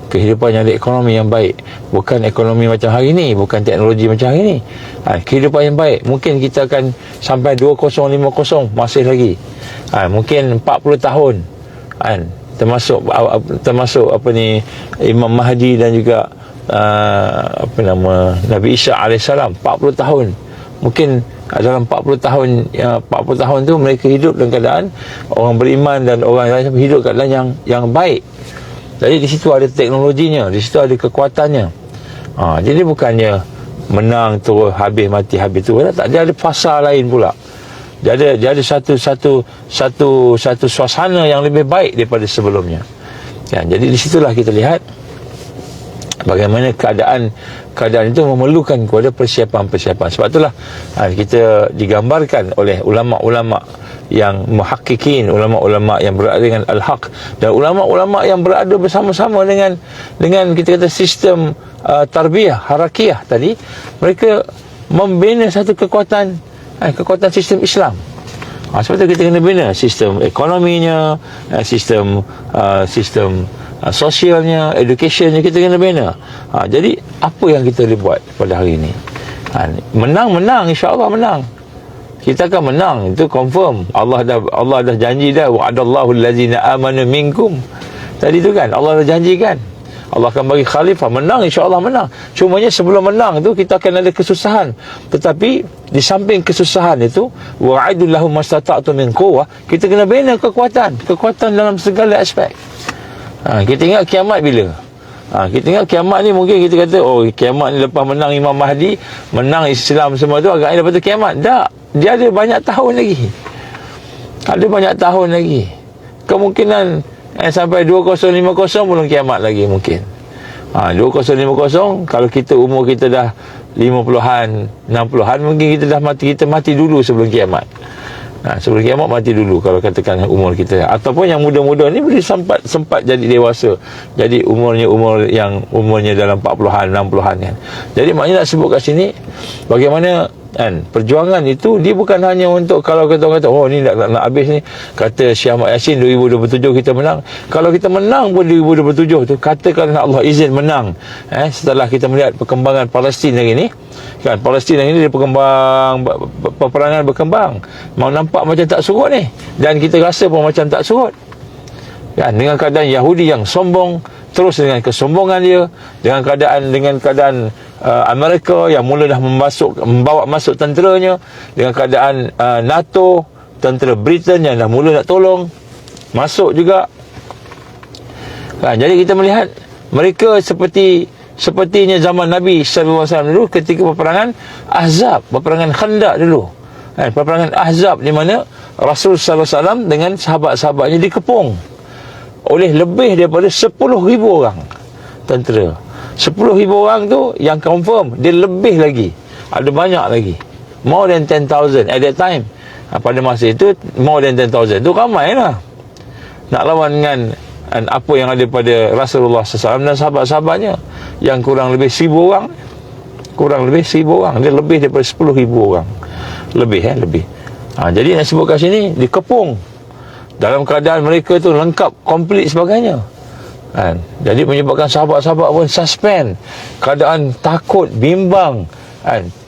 S1: kehidupan yang ada ekonomi yang baik. Bukan ekonomi macam hari ini, bukan teknologi macam hari ini. Kehidupan yang baik. Mungkin kita akan sampai 2050 masih lagi. Mungkin 40 tahun. Termasuk Imam Mahdi dan juga Nabi Isa alaihissalam, 40 tahun. Mungkin dalam 40 tahun tu mereka hidup dalam keadaan orang beriman dan orang lain hidup keadaan yang baik. Jadi di situ ada teknologinya, di situ ada kekuatannya. Jadi bukannya menang tu habis mati habis tu, tak, dia ada fasa lain pula. Dia ada satu suasana yang lebih baik daripada sebelumnya. Jadi di situlah kita lihat bagaimana keadaan itu memerlukan kepada persiapan. Sebab itulah kita digambarkan oleh ulama-ulama yang muhaqqiqin, ulama-ulama yang berada dengan al-haq, dan ulama-ulama yang berada bersama-sama dengan kita kata sistem tarbiyah harakiyah tadi. Mereka membina satu kekuatan sistem Islam. Sebab itu kita kena bina sistem ekonominya, sistem sosialnya, educationnya, kita kena bina. Jadi apa yang kita boleh buat pada hari ini? Menang, insya-Allah menang. Kita akan menang, itu confirm. Allah dah janji dah, wa'adallahu allazina amanu minkum. Tadi tu kan Allah dah janjikan Allah akan bagi khalifah. Menang, insya-Allah menang. Cumanya sebelum menang tu kita akan ada kesusahan. Tetapi di samping kesusahan itu, wa'idul lahum mastata'tu min quwwah, kita kena bina kekuatan dalam segala aspek. Kita ingat kiamat bila? Kita ingat kiamat ni mungkin kita kata, oh kiamat ni lepas menang Imam Mahdi, menang Islam semua tu, agaknya lepas tu kiamat. Tak, dia ada banyak tahun lagi. Kemungkinan sampai 2050 belum kiamat lagi mungkin. 2050, kalau kita umur kita dah 50-an, 60-an, mungkin kita mati dulu sebelum kiamat. Sebelum kiamat mati dulu kalau katakan umur kita. Ataupun yang muda-muda ni boleh sempat jadi dewasa. Jadi umurnya dalam 40-an, 60-an kan. Jadi maknanya nak sebut kat sini bagaimana perjuangan itu dia bukan hanya untuk kalau kita kata oh ni nak habis ni, kata Syekh Ahmad Yassin 2027 kita menang. Kalau kita menang pun 2027 tu, katakan Allah izin menang setelah kita melihat perkembangan Palestin hari ni kan. Palestin hari ni dia peperangan berkembang, mau nampak macam tak surut ni, dan kita rasa pun macam tak surut kan, dengan keadaan Yahudi yang sombong, terus dengan kesombongan dia, dengan keadaan Amerika yang mula dah membawa masuk tenteranya, dengan keadaan NATO, tentera Britain yang dah mula nak tolong masuk juga. Jadi kita melihat mereka sepertinya zaman Nabi SAW dulu ketika peperangan Ahzab, peperangan Khandaq dulu. Peperangan Ahzab di mana Rasul SAW dengan sahabat-sahabatnya dikepung oleh lebih daripada 10,000 orang tentera. 10,000 orang tu yang confirm, dia lebih lagi, ada banyak lagi, more than 10,000 at that time. Pada masa itu more than 10,000 tu ramai lah nak lawan dengan apa yang ada pada Rasulullah SAW dan sahabat-sahabatnya yang kurang lebih 1,000 orang. Kurang lebih 1,000 orang. Dia lebih daripada 10,000 orang. Lebih. Jadi nak sebut kat sini, dikepung dalam keadaan mereka tu lengkap, komplit sebagainya. Jadi menyebabkan sahabat-sahabat pun suspend, keadaan takut, bimbang,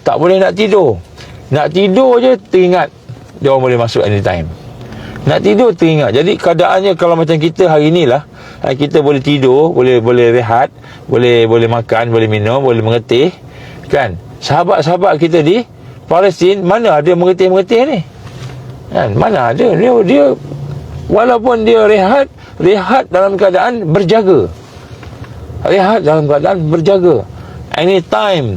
S1: tak boleh nak tidur. Nak tidur je teringat dia orang boleh masuk anytime. Nak tidur teringat. Jadi keadaannya kalau macam kita hari inilah, kita boleh tidur, boleh rehat, boleh makan, boleh minum, boleh mengetih, kan? Sahabat-sahabat kita di Palestin mana ada mengetih ni? Mana ada? Dia walaupun dia rehat dalam keadaan berjaga. Rehat dalam keadaan berjaga. Anytime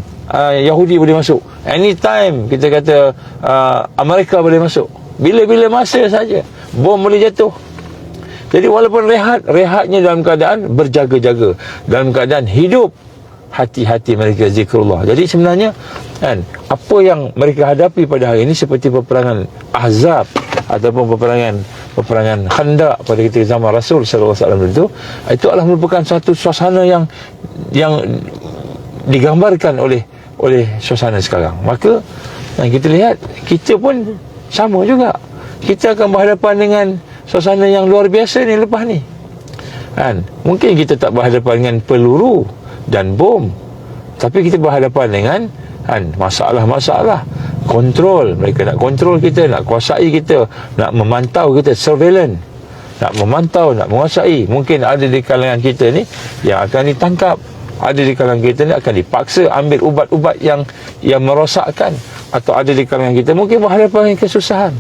S1: Yahudi boleh masuk. Anytime kita kata Amerika boleh masuk. Bila-bila masa saja bom boleh jatuh. Jadi walaupun rehatnya dalam keadaan berjaga-jaga, dalam keadaan hidup hati-hati mereka zikrullah. Jadi sebenarnya apa yang mereka hadapi pada hari ini seperti peperangan Ahzab ataupun peperangan Khandaq pada ketika zaman Rasul sallallahu alaihi wasallam itu adalah merupakan satu suasana yang digambarkan oleh suasana sekarang. Maka kita lihat kita pun sama juga. Kita akan berhadapan dengan suasana yang luar biasa ni lepas ni. Mungkin kita tak berhadapan dengan peluru dan bom, tapi kita berhadapan dengan masalah-masalah kontrol. Mereka nak kontrol kita, nak kuasai kita, nak memantau kita, surveillance, nak memantau, nak menguasai. Mungkin ada di kalangan kita ni yang akan ditangkap, ada di kalangan kita ni akan dipaksa ambil ubat-ubat yang merosakkan, atau ada di kalangan kita mungkin berhadapan dengan kesusahan.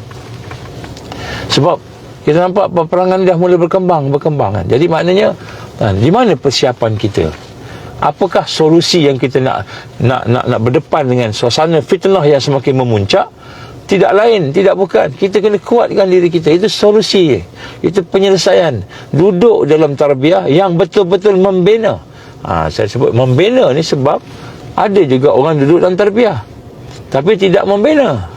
S1: Sebab kita nampak peperangan dah mula berkembang kan. Jadi maknanya di mana persiapan kita? Apakah solusi yang kita nak berdepan dengan suasana fitnah yang semakin memuncak? Tidak lain, tidak bukan, kita kena kuatkan diri kita. Itu solusi, itu penyelesaian. Duduk dalam tarbiyah yang betul-betul membina. Saya sebut membina ni sebab ada juga orang duduk dalam tarbiyah tapi tidak membina,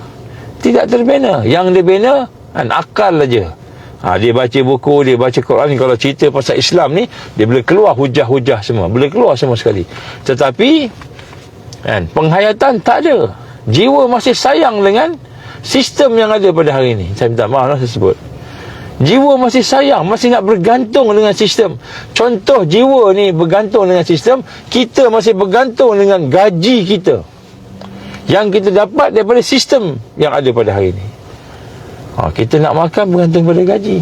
S1: tidak terbina. Yang dia bina akal aja. Dia baca buku, dia baca Quran. Kalau cerita pasal Islam ni, dia boleh keluar hujah-hujah semua, boleh keluar semua sekali. Tetapi penghayatan tak ada. Jiwa masih sayang dengan sistem yang ada pada hari ini. Saya minta maaf lah saya sebut. Jiwa masih sayang, masih nak bergantung dengan sistem. Contoh jiwa ni bergantung dengan sistem, kita masih bergantung dengan gaji kita yang kita dapat daripada sistem yang ada pada hari ini. Kita nak makan bergantung pada gaji.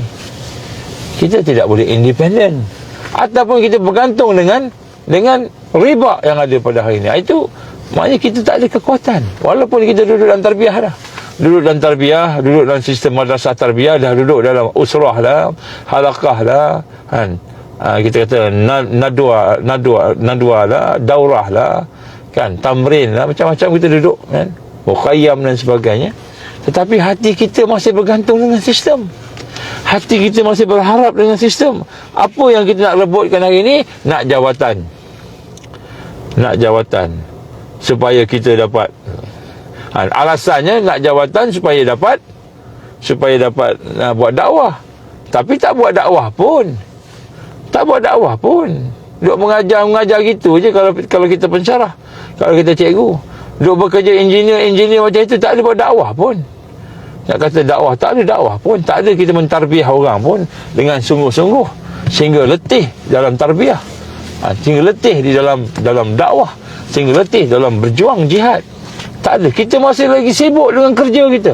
S1: Kita tidak boleh independen. Ataupun kita bergantung dengan riba yang ada pada hari ini. Itu maknanya kita tak ada kekuatan. Walaupun kita duduk dalam tarbiyah dah. Duduk dalam sistem madrasah tarbiyah, dah duduk dalam usrah lah, halaqah lah, kita kata nadwa lah, daurah lah, kan, tamrin lah, macam-macam kita duduk, kan, mukhayyam dan sebagainya. Tetapi hati kita masih bergantung dengan sistem. Hati kita masih berharap dengan sistem. Apa yang kita nak rebutkan hari ini? Nak jawatan supaya kita dapat. Alasannya nak jawatan supaya dapat buat dakwah. Tapi tak buat dakwah pun. Duk mengajar gitu je kalau kita pensyarah, kalau kita cikgu. Duk bekerja engineer macam itu, tak ada buat dakwah pun. Nak kata dakwah, tak ada dakwah pun. Tak ada kita mentarbiyah orang pun dengan sungguh-sungguh sehingga letih dalam tarbiyah, sehingga letih di dalam dakwah, sehingga letih dalam berjuang jihad. Tak ada. Kita masih lagi sibuk dengan kerja kita.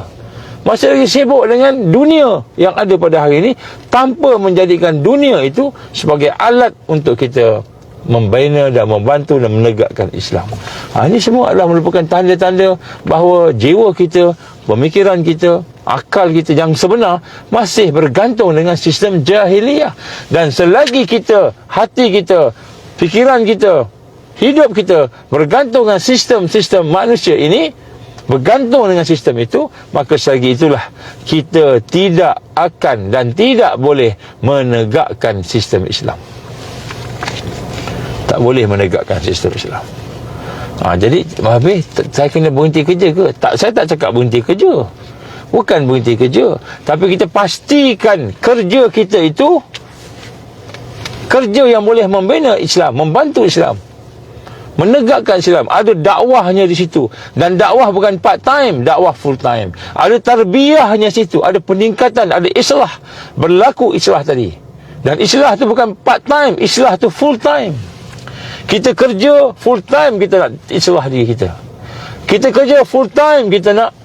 S1: masih lagi sibuk dengan dunia yang ada pada hari ini, tanpa menjadikan dunia itu sebagai alat untuk kita membina dan membantu dan menegakkan Islam. Ini semua adalah merupakan tanda-tanda bahawa jiwa kita, pemikiran kita, akal kita yang sebenar masih bergantung dengan sistem jahiliyah. Dan selagi kita, hati kita, fikiran kita, hidup kita bergantung dengan sistem-sistem manusia ini, bergantung dengan sistem itu, maka selagi itulah kita tidak akan dan tidak boleh menegakkan sistem Islam. Tak boleh menegakkan sistem Islam. Jadi habis saya kena berhenti kerja ke? Tak, saya tak cakap berhenti kerja. Bukan berhenti kerja, tapi kita pastikan kerja kita itu kerja yang boleh membina Islam, membantu Islam, menegakkan Islam. Ada dakwahnya di situ. Dan dakwah bukan part time, dakwah full time. Ada tarbiyahnya situ, ada peningkatan, ada islah. Berlaku islah tadi. Dan islah tu bukan part time, islah tu full time. Kita kerja full time, kita nak islah diri kita. Kita kerja full time, kita nak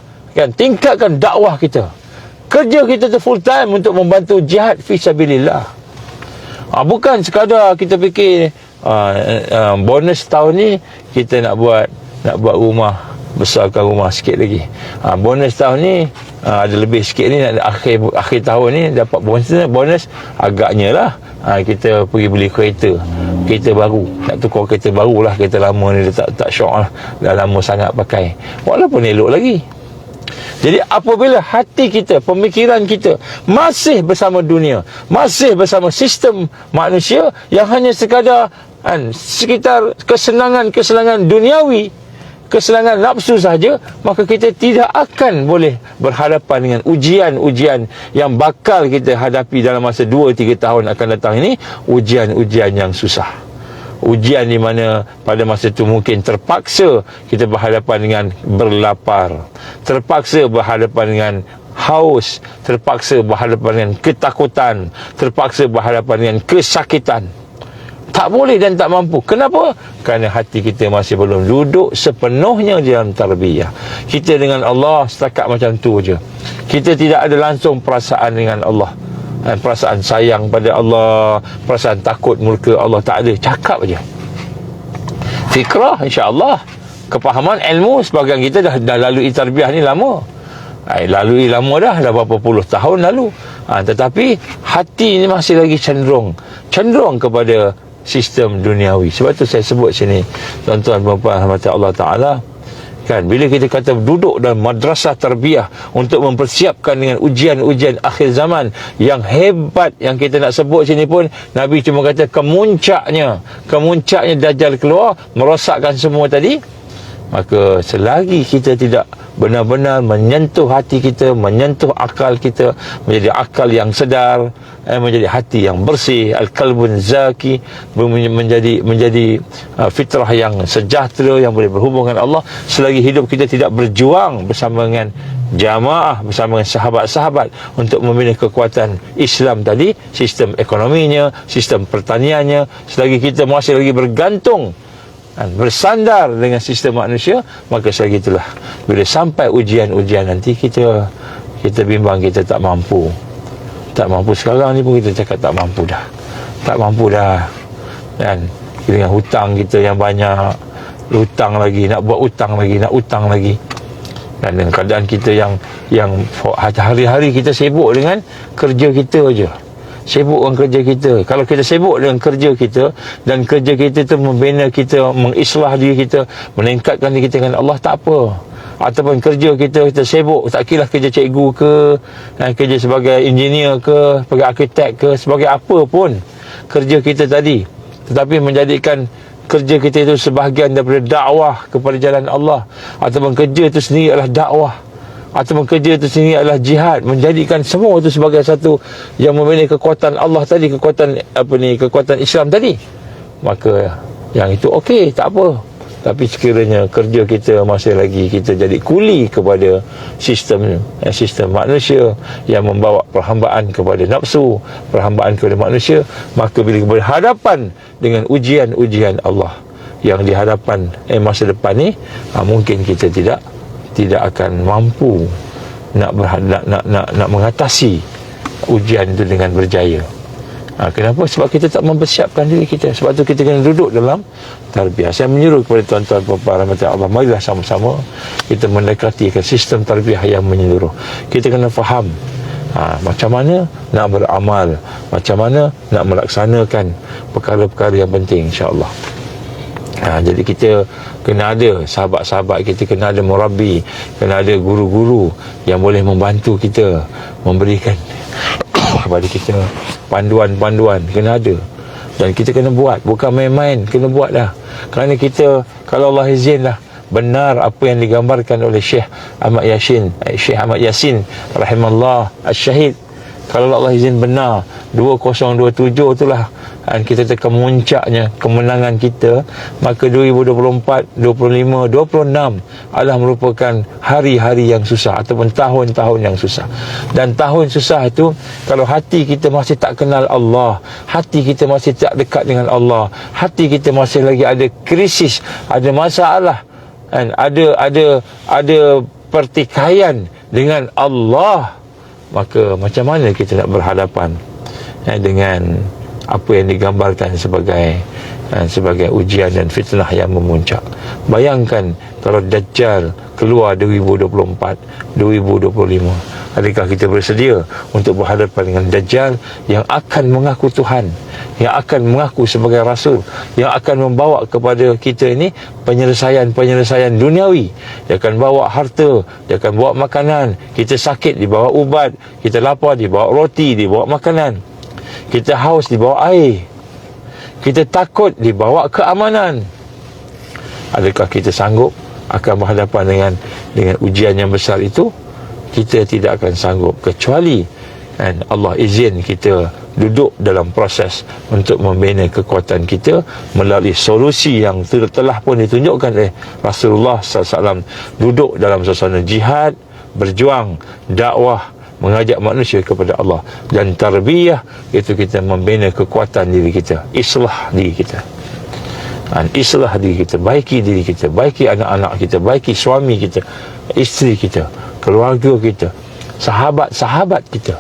S1: tingkatkan dakwah kita. Kerja kita tu full time untuk membantu jihad fi sabilillah. Bukan sekadar kita fikir bonus tahun ni kita nak buat rumah, besarkan rumah sikit lagi. Bonus tahun ni ada lebih sikit ni, akhir tahun ni dapat bonus agaknya lah. Kita pergi beli kereta baru, nak tukar kereta baru lah. Kereta lama ni tak syok lah, dah lama sangat pakai, walaupun elok lagi. Jadi apabila hati kita, pemikiran kita masih bersama dunia, masih bersama sistem manusia yang hanya sekadar sekitar kesenangan duniawi, kesenangan nafsu saja, maka kita tidak akan boleh berhadapan dengan ujian-ujian yang bakal kita hadapi dalam masa 2-3 tahun akan datang ini. Ujian-ujian yang susah, ujian di mana pada masa itu mungkin terpaksa kita berhadapan dengan berlapar, terpaksa berhadapan dengan haus, terpaksa berhadapan dengan ketakutan, terpaksa berhadapan dengan kesakitan. Tak boleh dan tak mampu. Kenapa? Kerana hati kita masih belum duduk sepenuhnya dalam tarbiyah. Kita dengan Allah setakat macam tu je. Kita tidak ada langsung perasaan dengan Allah, perasaan sayang pada Allah, perasaan takut murka Allah. Tak ada, cakap aja. Fikrah insya-Allah, kepahaman ilmu sebahagian kita dah lalui tarbiyah ni lama. Lalui lama dah berapa puluh tahun lalu. Tetapi hati ni masih lagi cenderung kepada sistem duniawi. Sebab tu saya sebut sini, tuan-tuan dan puan rahmat Allah Ta'ala, bila kita kata duduk dalam madrasah tarbiyah untuk mempersiapkan dengan ujian-ujian akhir zaman yang hebat, yang kita nak sebut sini pun Nabi cuma kata kemuncaknya Dajjal keluar merosakkan semua tadi. Maka selagi kita tidak benar-benar menyentuh hati kita, menyentuh akal kita, menjadi akal yang sedar, menjadi hati yang bersih, al-qalbun zaki, menjadi fitrah yang sejahtera, yang boleh berhubung dengan Allah, selagi hidup kita tidak berjuang bersama dengan jamaah, bersama dengan sahabat-sahabat untuk membina kekuatan Islam tadi, sistem ekonominya, sistem pertaniannya, selagi kita masih lagi bergantung, bersandar dengan sistem manusia, maka selagi itulah bila sampai ujian-ujian nanti kita bimbang kita tak mampu. Sekarang ni pun kita cakap tak mampu dah. Dan dengan hutang kita yang banyak, hutang lagi, nak buat hutang lagi. Dan dengan keadaan kita yang hari-hari kita sibuk dengan kerja kita je. Sibuk dengan kerja kita. Kalau kita sibuk dengan kerja kita, dan kerja kita itu membina kita, mengislah diri kita, meningkatkan diri kita dengan Allah, tak apa. Ataupun kerja kita sibuk, tak kira kerja cikgu ke, kerja sebagai engineer ke, sebagai arkitek ke, sebagai apa pun kerja kita tadi, tetapi menjadikan kerja kita itu sebahagian daripada dakwah kepada jalan Allah, ataupun kerja itu sendiri adalah dakwah, ataupun kerja itu sendiri adalah jihad, menjadikan semua itu sebagai satu yang membina kekuatan Allah tadi, kekuatan Islam tadi, maka yang itu okey, tak apa. Tapi sekiranya kerja kita masih lagi kita jadi kuli kepada sistem manusia yang membawa perhambaan kepada nafsu, perhambaan kepada manusia, maka bila berhadapan dengan ujian-ujian Allah yang dihadapan masa depan ni, mungkin kita tidak akan mampu nak mengatasi ujian itu dengan berjaya. Kenapa? Sebab kita tak mempersiapkan diri kita. Sebab tu kita kena duduk dalam tarbiyah. Saya menyuruh kepada tuan-tuan puan-puan rahmati Allah, marilah sama-sama kita mendekati ke sistem tarbiyah yang menyeluruh. Kita kena faham macam mana nak beramal, macam mana nak melaksanakan perkara-perkara yang penting, insya-Allah. Jadi kita kena ada sahabat-sahabat kita, kena ada murabbi, kena ada guru-guru yang boleh membantu kita, memberikan kepada kita panduan-panduan, kena ada. Dan kita kena buat, bukan main-main, kena buat dah. Kerana kita, kalau Allah izinlah benar apa yang digambarkan oleh Syekh Ahmad Yasin rahimallah asy-syahid, kalau Allah izin benar 2027 itulah kita tekan muncaknya kemenangan kita, maka 2024, 25, 26 adalah merupakan hari-hari yang susah ataupun tahun-tahun yang susah. Dan tahun susah itu kalau hati kita masih tak kenal Allah, hati kita masih tak dekat dengan Allah, hati kita masih lagi ada krisis, ada masalah, ada pertikaian dengan Allah, maka macam mana kita nak berhadapan dengan apa yang digambarkan sebagai ujian dan fitnah yang memuncak. Bayangkan kalau Dajjal keluar 2024, 2025, adakah kita bersedia untuk berhadapan dengan Dajjal yang akan mengaku Tuhan, yang akan mengaku sebagai Rasul, yang akan membawa kepada kita ini penyelesaian duniawi. Dia akan bawa harta, dia akan bawa makanan. Kita sakit, dibawa ubat. Kita lapar, dibawa roti, dibawa makanan. Kita haus, dibawa air. Kita takut, dibawa keamanan. Adakah kita sanggup akan berhadapan dengan ujian yang besar itu? Kita tidak akan sanggup, kecuali Allah izin kita duduk dalam proses untuk membina kekuatan kita melalui solusi yang telah pun ditunjukkan oleh Rasulullah SAW. Duduk dalam suasana jihad, berjuang, dakwah, mengajak manusia kepada Allah. Dan tarbiyah itu kita membina kekuatan diri kita, islah diri kita, islah diri kita, baiki diri kita, baiki anak-anak kita, baiki suami kita, isteri kita, keluarga kita, sahabat-sahabat kita.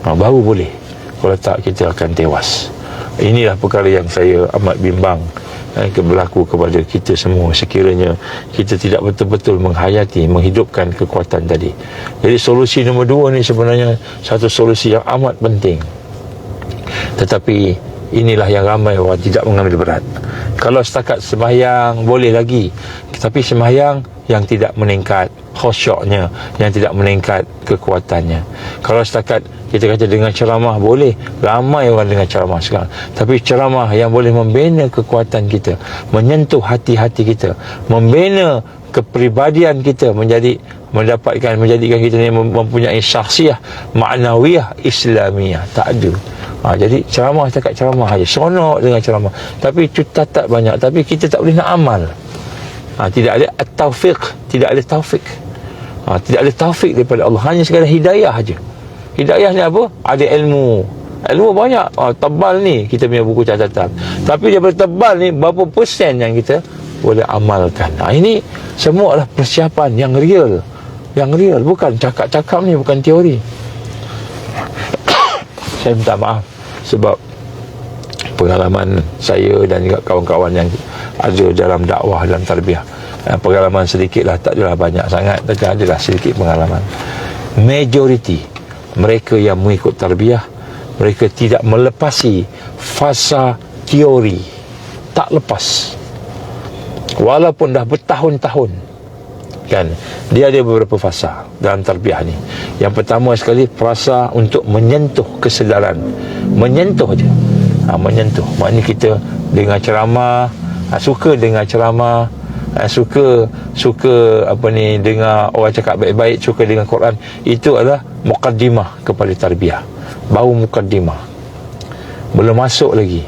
S1: Baru boleh. Kalau tak, kita akan tewas. Inilah perkara yang saya amat bimbang berlaku kepada kita semua sekiranya kita tidak betul-betul menghayati, menghidupkan kekuatan tadi. Jadi solusi nombor 2 ni sebenarnya satu solusi yang amat penting, tetapi inilah yang ramai orang tidak mengambil berat. Kalau setakat sembahyang boleh lagi, tapi sembahyang yang tidak meningkat khusyuknya, yang tidak meningkat kekuatannya. Kalau setakat kita kata dengan ceramah boleh, ramai orang dengan ceramah sekarang, tapi ceramah yang boleh membina kekuatan kita, menyentuh hati-hati kita, membina kepribadian kita, menjadikan kita ni mempunyai syakhsiah maknawiyah Islamiyah, tak ada. Jadi ceramah setakat ceramah saja, seronok dengan ceramah, tapi tak banyak, tapi kita tak boleh nak amal. Tidak ada taufik, tidak ada taufik. Tidak ada taufik daripada Allah, hanya sekadar hidayah saja. Hidayah ni apa? Ada ilmu banyak, tebal ni kita punya buku catatan, tapi daripada tebal ni berapa persen yang kita boleh amalkan? Ini semua adalah persiapan yang real, bukan cakap-cakap ni, bukan teori. Saya minta maaf sebab pengalaman saya dan juga kawan-kawan yang ada dalam dakwah dan tarbiyah, pengalaman sedikit lah, tak adalah banyak sangat, tapi adalah sedikit pengalaman. Majoriti mereka yang mengikut tarbiyah, mereka tidak melepasi fasa teori, tak lepas, walaupun dah bertahun-tahun. Kan, dia ada beberapa fasa dalam tarbiyah ni. Yang pertama sekali, fasa untuk menyentuh kesedaran, menyentuh je. Menyentuh, maknanya kita dengar ceramah, suka dengar ceramah, suka dengar orang cakap baik-baik, suka dengar Quran. Itu adalah muqaddimah kepada tarbiyah, baru muqaddimah, belum masuk lagi.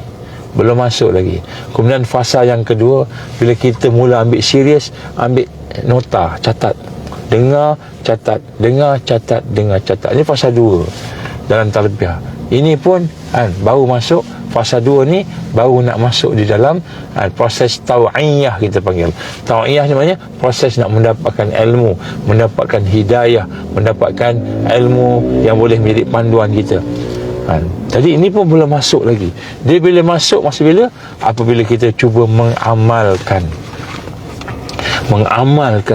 S1: Kemudian fasa yang kedua, bila kita mula ambil serius, ambil nota, catat, dengar, catat. Ini fasa 2 dalam tarbiyah. Ini pun baru masuk Fasa 2 ni baru nak masuk di dalam proses tau'iyah, kita panggil. Tau'iyah ni maknanya proses nak mendapatkan ilmu, mendapatkan hidayah, mendapatkan ilmu yang boleh menjadi panduan kita. Jadi ini pun belum masuk lagi. Dia bila masuk masa bila? Apabila kita cuba mengamalkan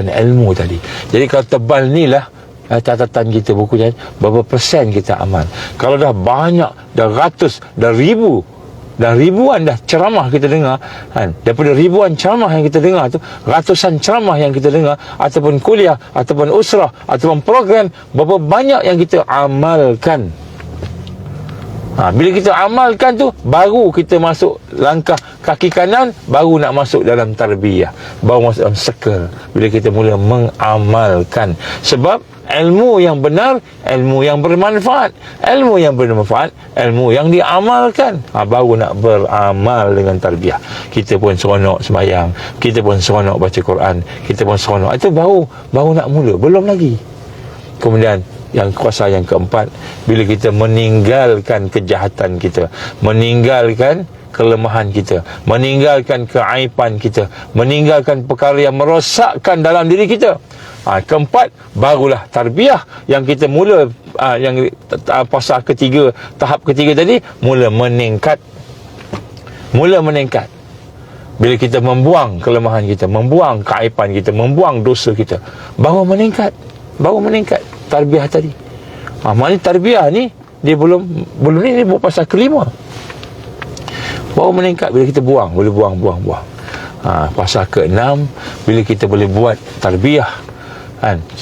S1: ilmu tadi. Jadi kalau tebal ni lah catatan kita, buku ni berapa persen kita amal. Kalau dah banyak, dah ratus, dah ribu, dah ribuan dah ceramah kita dengar, daripada ribuan ceramah yang kita dengar tu, ratusan ceramah yang kita dengar, ataupun kuliah, ataupun usrah, ataupun program, berapa banyak yang kita amalkan. Bila kita amalkan tu, baru kita masuk langkah kaki kanan, baru nak masuk dalam tarbiyah, baru masuk dalam circle. Bila kita mula mengamalkan. Sebab ilmu yang benar, ilmu yang bermanfaat. Ilmu yang bermanfaat, ilmu yang diamalkan. Baru nak beramal dengan tarbiyah. Kita pun seronok sembahyang, kita pun seronok baca Quran, kita pun seronok. Itu baru nak mula, belum lagi. Kemudian yang kuasa yang keempat, bila kita meninggalkan kejahatan kita, meninggalkan kelemahan kita, meninggalkan keaiban kita, meninggalkan perkara yang merosakkan dalam diri kita. Keempat, barulah tarbiyah yang kita mula, yang fasa ketiga, tahap ketiga tadi, mula meningkat. Bila kita membuang kelemahan kita, membuang keaiban kita, membuang dosa kita, baru meningkat tarbiyah tadi. Maknanya tarbiyah ni dia belum ni baru pasal kelima. Baru meningkat bila kita boleh buang. Pasal ke-6, bila kita boleh buat tarbiyah,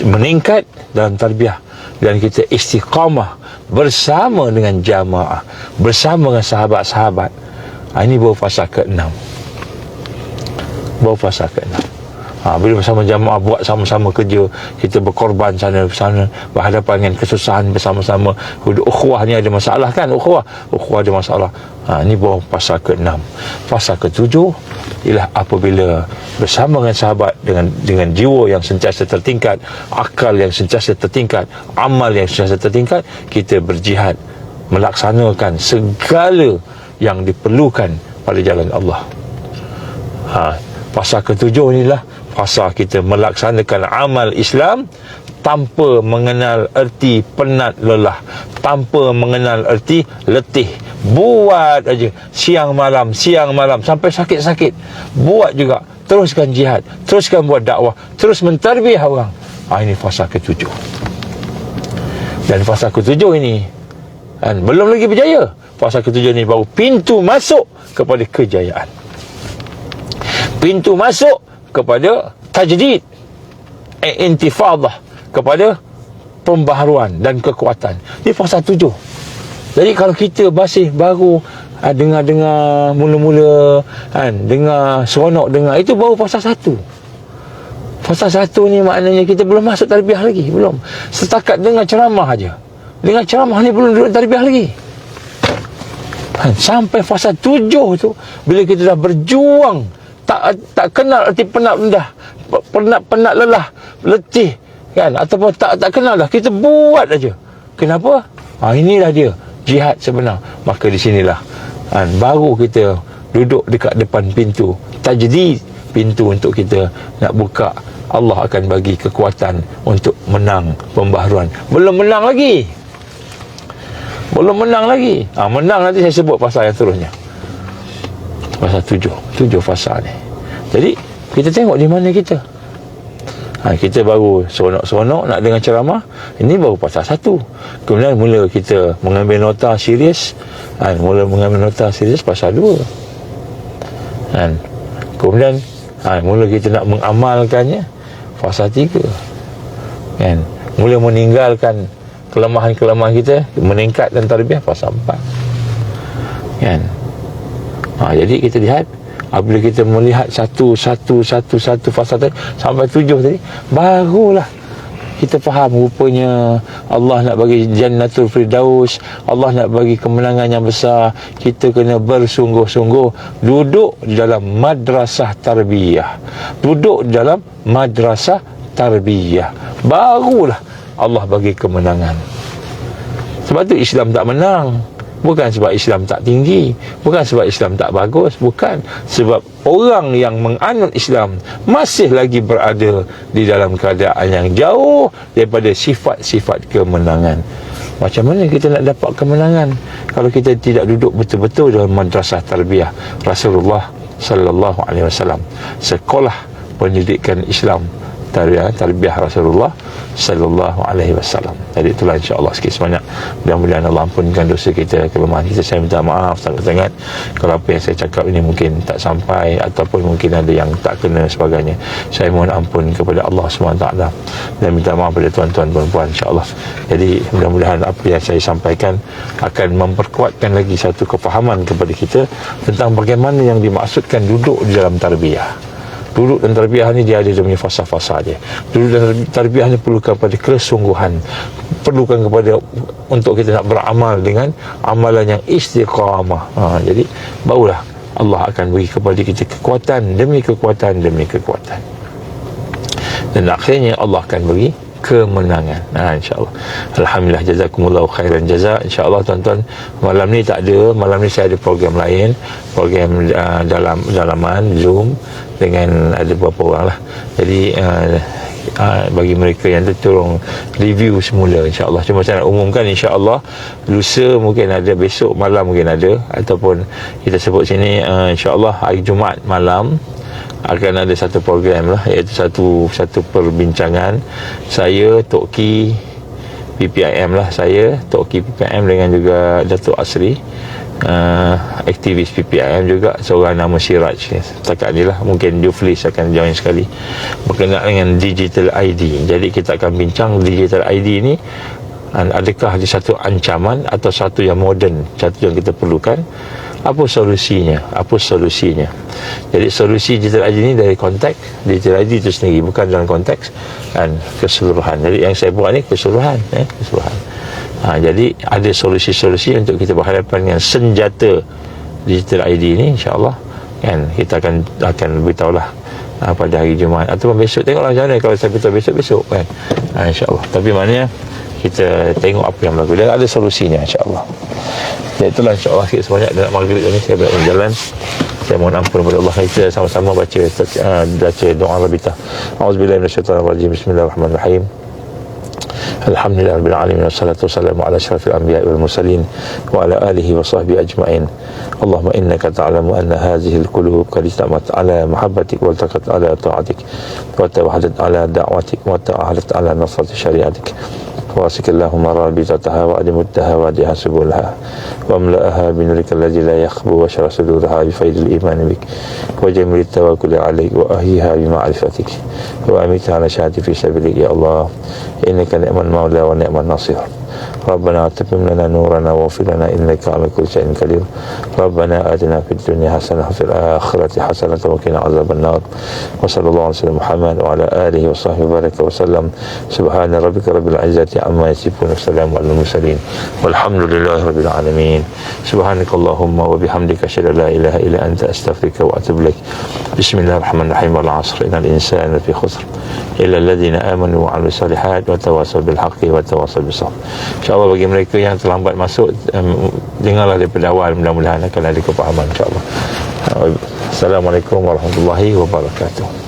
S1: meningkat dalam tarbiyah, dan kita istiqamah bersama dengan jamaah, bersama dengan sahabat-sahabat. Ini baru fasa ke-6. Bila bersama jamaah, buat sama-sama kerja, kita berkorban sana berhadapan dengan kesusahan bersama-sama. Ukhuwah ni ada masalah kan? Ukhuwah ada masalah. Ini baru fasa ke-6. Fasa ke-7 ialah apabila bersama dengan sahabat, dengan jiwa yang sentiasa tertingkat, akal yang sentiasa tertingkat, amal yang sentiasa tertingkat, kita berjihad melaksanakan segala yang diperlukan pada jalan Allah. Fasa ke-7 inilah fasa kita melaksanakan amal Islam tanpa mengenal erti penat lelah, tanpa mengenal erti letih. Buat aja siang malam sampai sakit-sakit. Buat juga, teruskan jihad, teruskan buat dakwah, terus mentarbiyah orang. Ini fasa ke-7. Dan fasa ke-7 ini belum lagi berjaya. Fasa ke-7 ini baru pintu masuk kepada kejayaan, pintu masuk kepada tajdid, intifadah, kepada pembaharuan dan kekuatan. Ini fasa 7. Jadi kalau kita masih baru dengar mula-mula, dengar seronok dengar, itu baru fasa 1. Fasa 1 ni maknanya kita belum masuk tarbiyah lagi, belum. Setakat dengar ceramah aja. Dengar ceramah ni belum duduk tarbiyah lagi. Sampai fasa 7 tu, bila kita dah berjuang, tak kenal erti penat rendah, penat lelah, letih kan, ataupun tak kenal dah, kita buat aja. Kenapa? Inilah dia jihad sebenar. Maka di sinilah baru kita duduk dekat depan pintu tajdid, pintu untuk kita nak buka. Allah akan bagi kekuatan untuk menang pembaharuan. Belum menang lagi. Menang nanti saya sebut fasa yang seterusnya. Fasa 7 fasa ni. Jadi kita tengok di mana kita. Kita baru seronok-seronok nak dengar ceramah. Ini baru fasa 1. Kemudian mula kita mengambil nota serius. Fasa 2. Kemudian mula kita nak mengamalkannya, fasa 3. Mula meninggalkan kelemahan-kelemahan kita, meningkat dan tarbiyah, fasa 4. Jadi kita lihat, apabila kita melihat satu fasa tadi sampai 7 tadi, barulah kita faham rupanya Allah nak bagi Jannatul Firdaus, Allah nak bagi kemenangan yang besar. Kita kena bersungguh-sungguh duduk di dalam madrasah tarbiyah, barulah Allah bagi kemenangan. Sebab tu Islam tak menang Bukan sebab Islam tak tinggi, bukan sebab Islam tak bagus, bukan. Sebab orang yang menganut Islam masih lagi berada di dalam keadaan yang jauh daripada sifat-sifat kemenangan. Macam mana kita nak dapat kemenangan kalau kita tidak duduk betul-betul dalam madrasah tarbiyah Rasulullah sallallahu alaihi wasallam, sekolah pendidikan Islam, tarbiyah Rasulullah sallallahu alaihi wasallam. Jadi itulah insya-Allah sikit sebanyak, mudah-mudahan Allah ampunkan dosa kita, kelemahan kita. Saya minta maaf sangat-sangat kalau apa yang saya cakap ini mungkin tak sampai ataupun mungkin ada yang tak kena sebagainya. Saya mohon ampun kepada Allah SWT dan minta maaf kepada tuan-tuan puan-puan insya-Allah. Jadi mudah-mudahan apa yang saya sampaikan akan memperkuatkan lagi satu kefahaman kepada kita tentang bagaimana yang dimaksudkan duduk di dalam tarbiyah. Duduk dan tarbiyah ni dia ada punya fasa-fasa dia. Duduk dan tarbiyah ni perlukan pada kesungguhan, perlukan kepada untuk kita nak beramal dengan amalan yang istiqamah. Jadi barulah Allah akan beri kepada kita kekuatan demi kekuatan demi kekuatan, dan akhirnya Allah akan beri kemenangan. InsyaAllah. Alhamdulillah, jazakumullahu khairan jaza. InsyaAllah tuan-tuan, malam ni tak ada, malam ni saya ada program lain, program dalaman Zoom dengan ada beberapa orang lah. Jadi bagi mereka yang tolong review semula insyaAllah. Cuma saya nak umumkan insyaAllah lusa mungkin ada, besok malam mungkin ada, ataupun kita sebut sini insyaAllah hari Jumaat malam akan ada satu program lah, iaitu satu perbincangan saya, Tok Ki PPIM lah, saya Tok Ki PPIM dengan juga Datuk Asri, aktivis PPIM juga, seorang nama Siraj. Setakat ni lah, mungkin Juflis akan join sekali berkenaan dengan digital ID. Jadi kita akan bincang digital ID ni, adakah ada satu ancaman atau satu yang moden, satu yang kita perlukan. Apa solusinya? Jadi solusi digital ID ni dari konteks digital ID itu sendiri, bukan dalam konteks dan keseluruhan. Jadi yang saya buat ni keseluruhan, keseluruhan. Jadi ada solusi-solusi untuk kita berhadapan dengan senjata digital ID ni insya-Allah. Kan kita akan beritahu lah pada hari Jumaat ataupun besok, tengoklah macam mana. Kalau saya beritahu besok kan, insya-Allah. Tapi maknanya kita tengok apa yang berlaku dan ada solusinya insya-Allah. Ya, itulah insya-Allah sikit sebanyak dalam maghrib ini saya berjalan. Saya mohon ampun kepada Allah. Kita sama-sama baca doa rabitah. Auzubillahi minasyaitanir rajim. Bismillahirrahmanirrahim. Alhamdulillah rabbil alamin, wassalatu wassalamu ala asyrafil anbiya'i wal mursalin wa ala alihi wa sahbihi ajma'in. Allahumma innaka ta'lamu anna hadhihi al-qulub qad istamat ala mahabbatik wa iltaqat ala ta'atik wa tawahadat ala da'watik wa ta'ahadat ala nasrati syariatik. واسق اللهم رابطتها وأدمتها وادها سبلها واملأها بنورك الذي لا يخبو وشر صدورها بفيض الإيمان بك وجميل التوكل عليك وأهيها بمعرفتك وأميتها على شهادة في سبيلك يا الله إنك نعم المولى ونعم النصير. ربنا أتمم لنا نورنا واغفر لنا إنك على كل شيء قدير. ربنا آتنا في الدنيا حسنة وفي الآخرة حسنة وقنا عذاب النار. وصلى الله على سيدنا محمد وعلى آله وصحبه وبارك وسلم. سبحان ربك رب العزة عما يصفون والسلام على المرسلين والحمد لله رب العالمين. سبحانك اللهم وبحمدك أشهد أن لا إله إلا أنت أستغفرك وأتوب إليك. بسم الله الرحمن الرحيم. والعصر إن الإنسان لفي خسر إلا الذين آمنوا وعملوا الصالحات وتواصوا بالحق وتواصوا بالصبر. InsyaAllah bagi mereka yang terlambat masuk, dengarlah daripada awal, mudah-mudahan akan ada kepahaman insyaAllah. Assalamualaikum warahmatullahi wabarakatuh.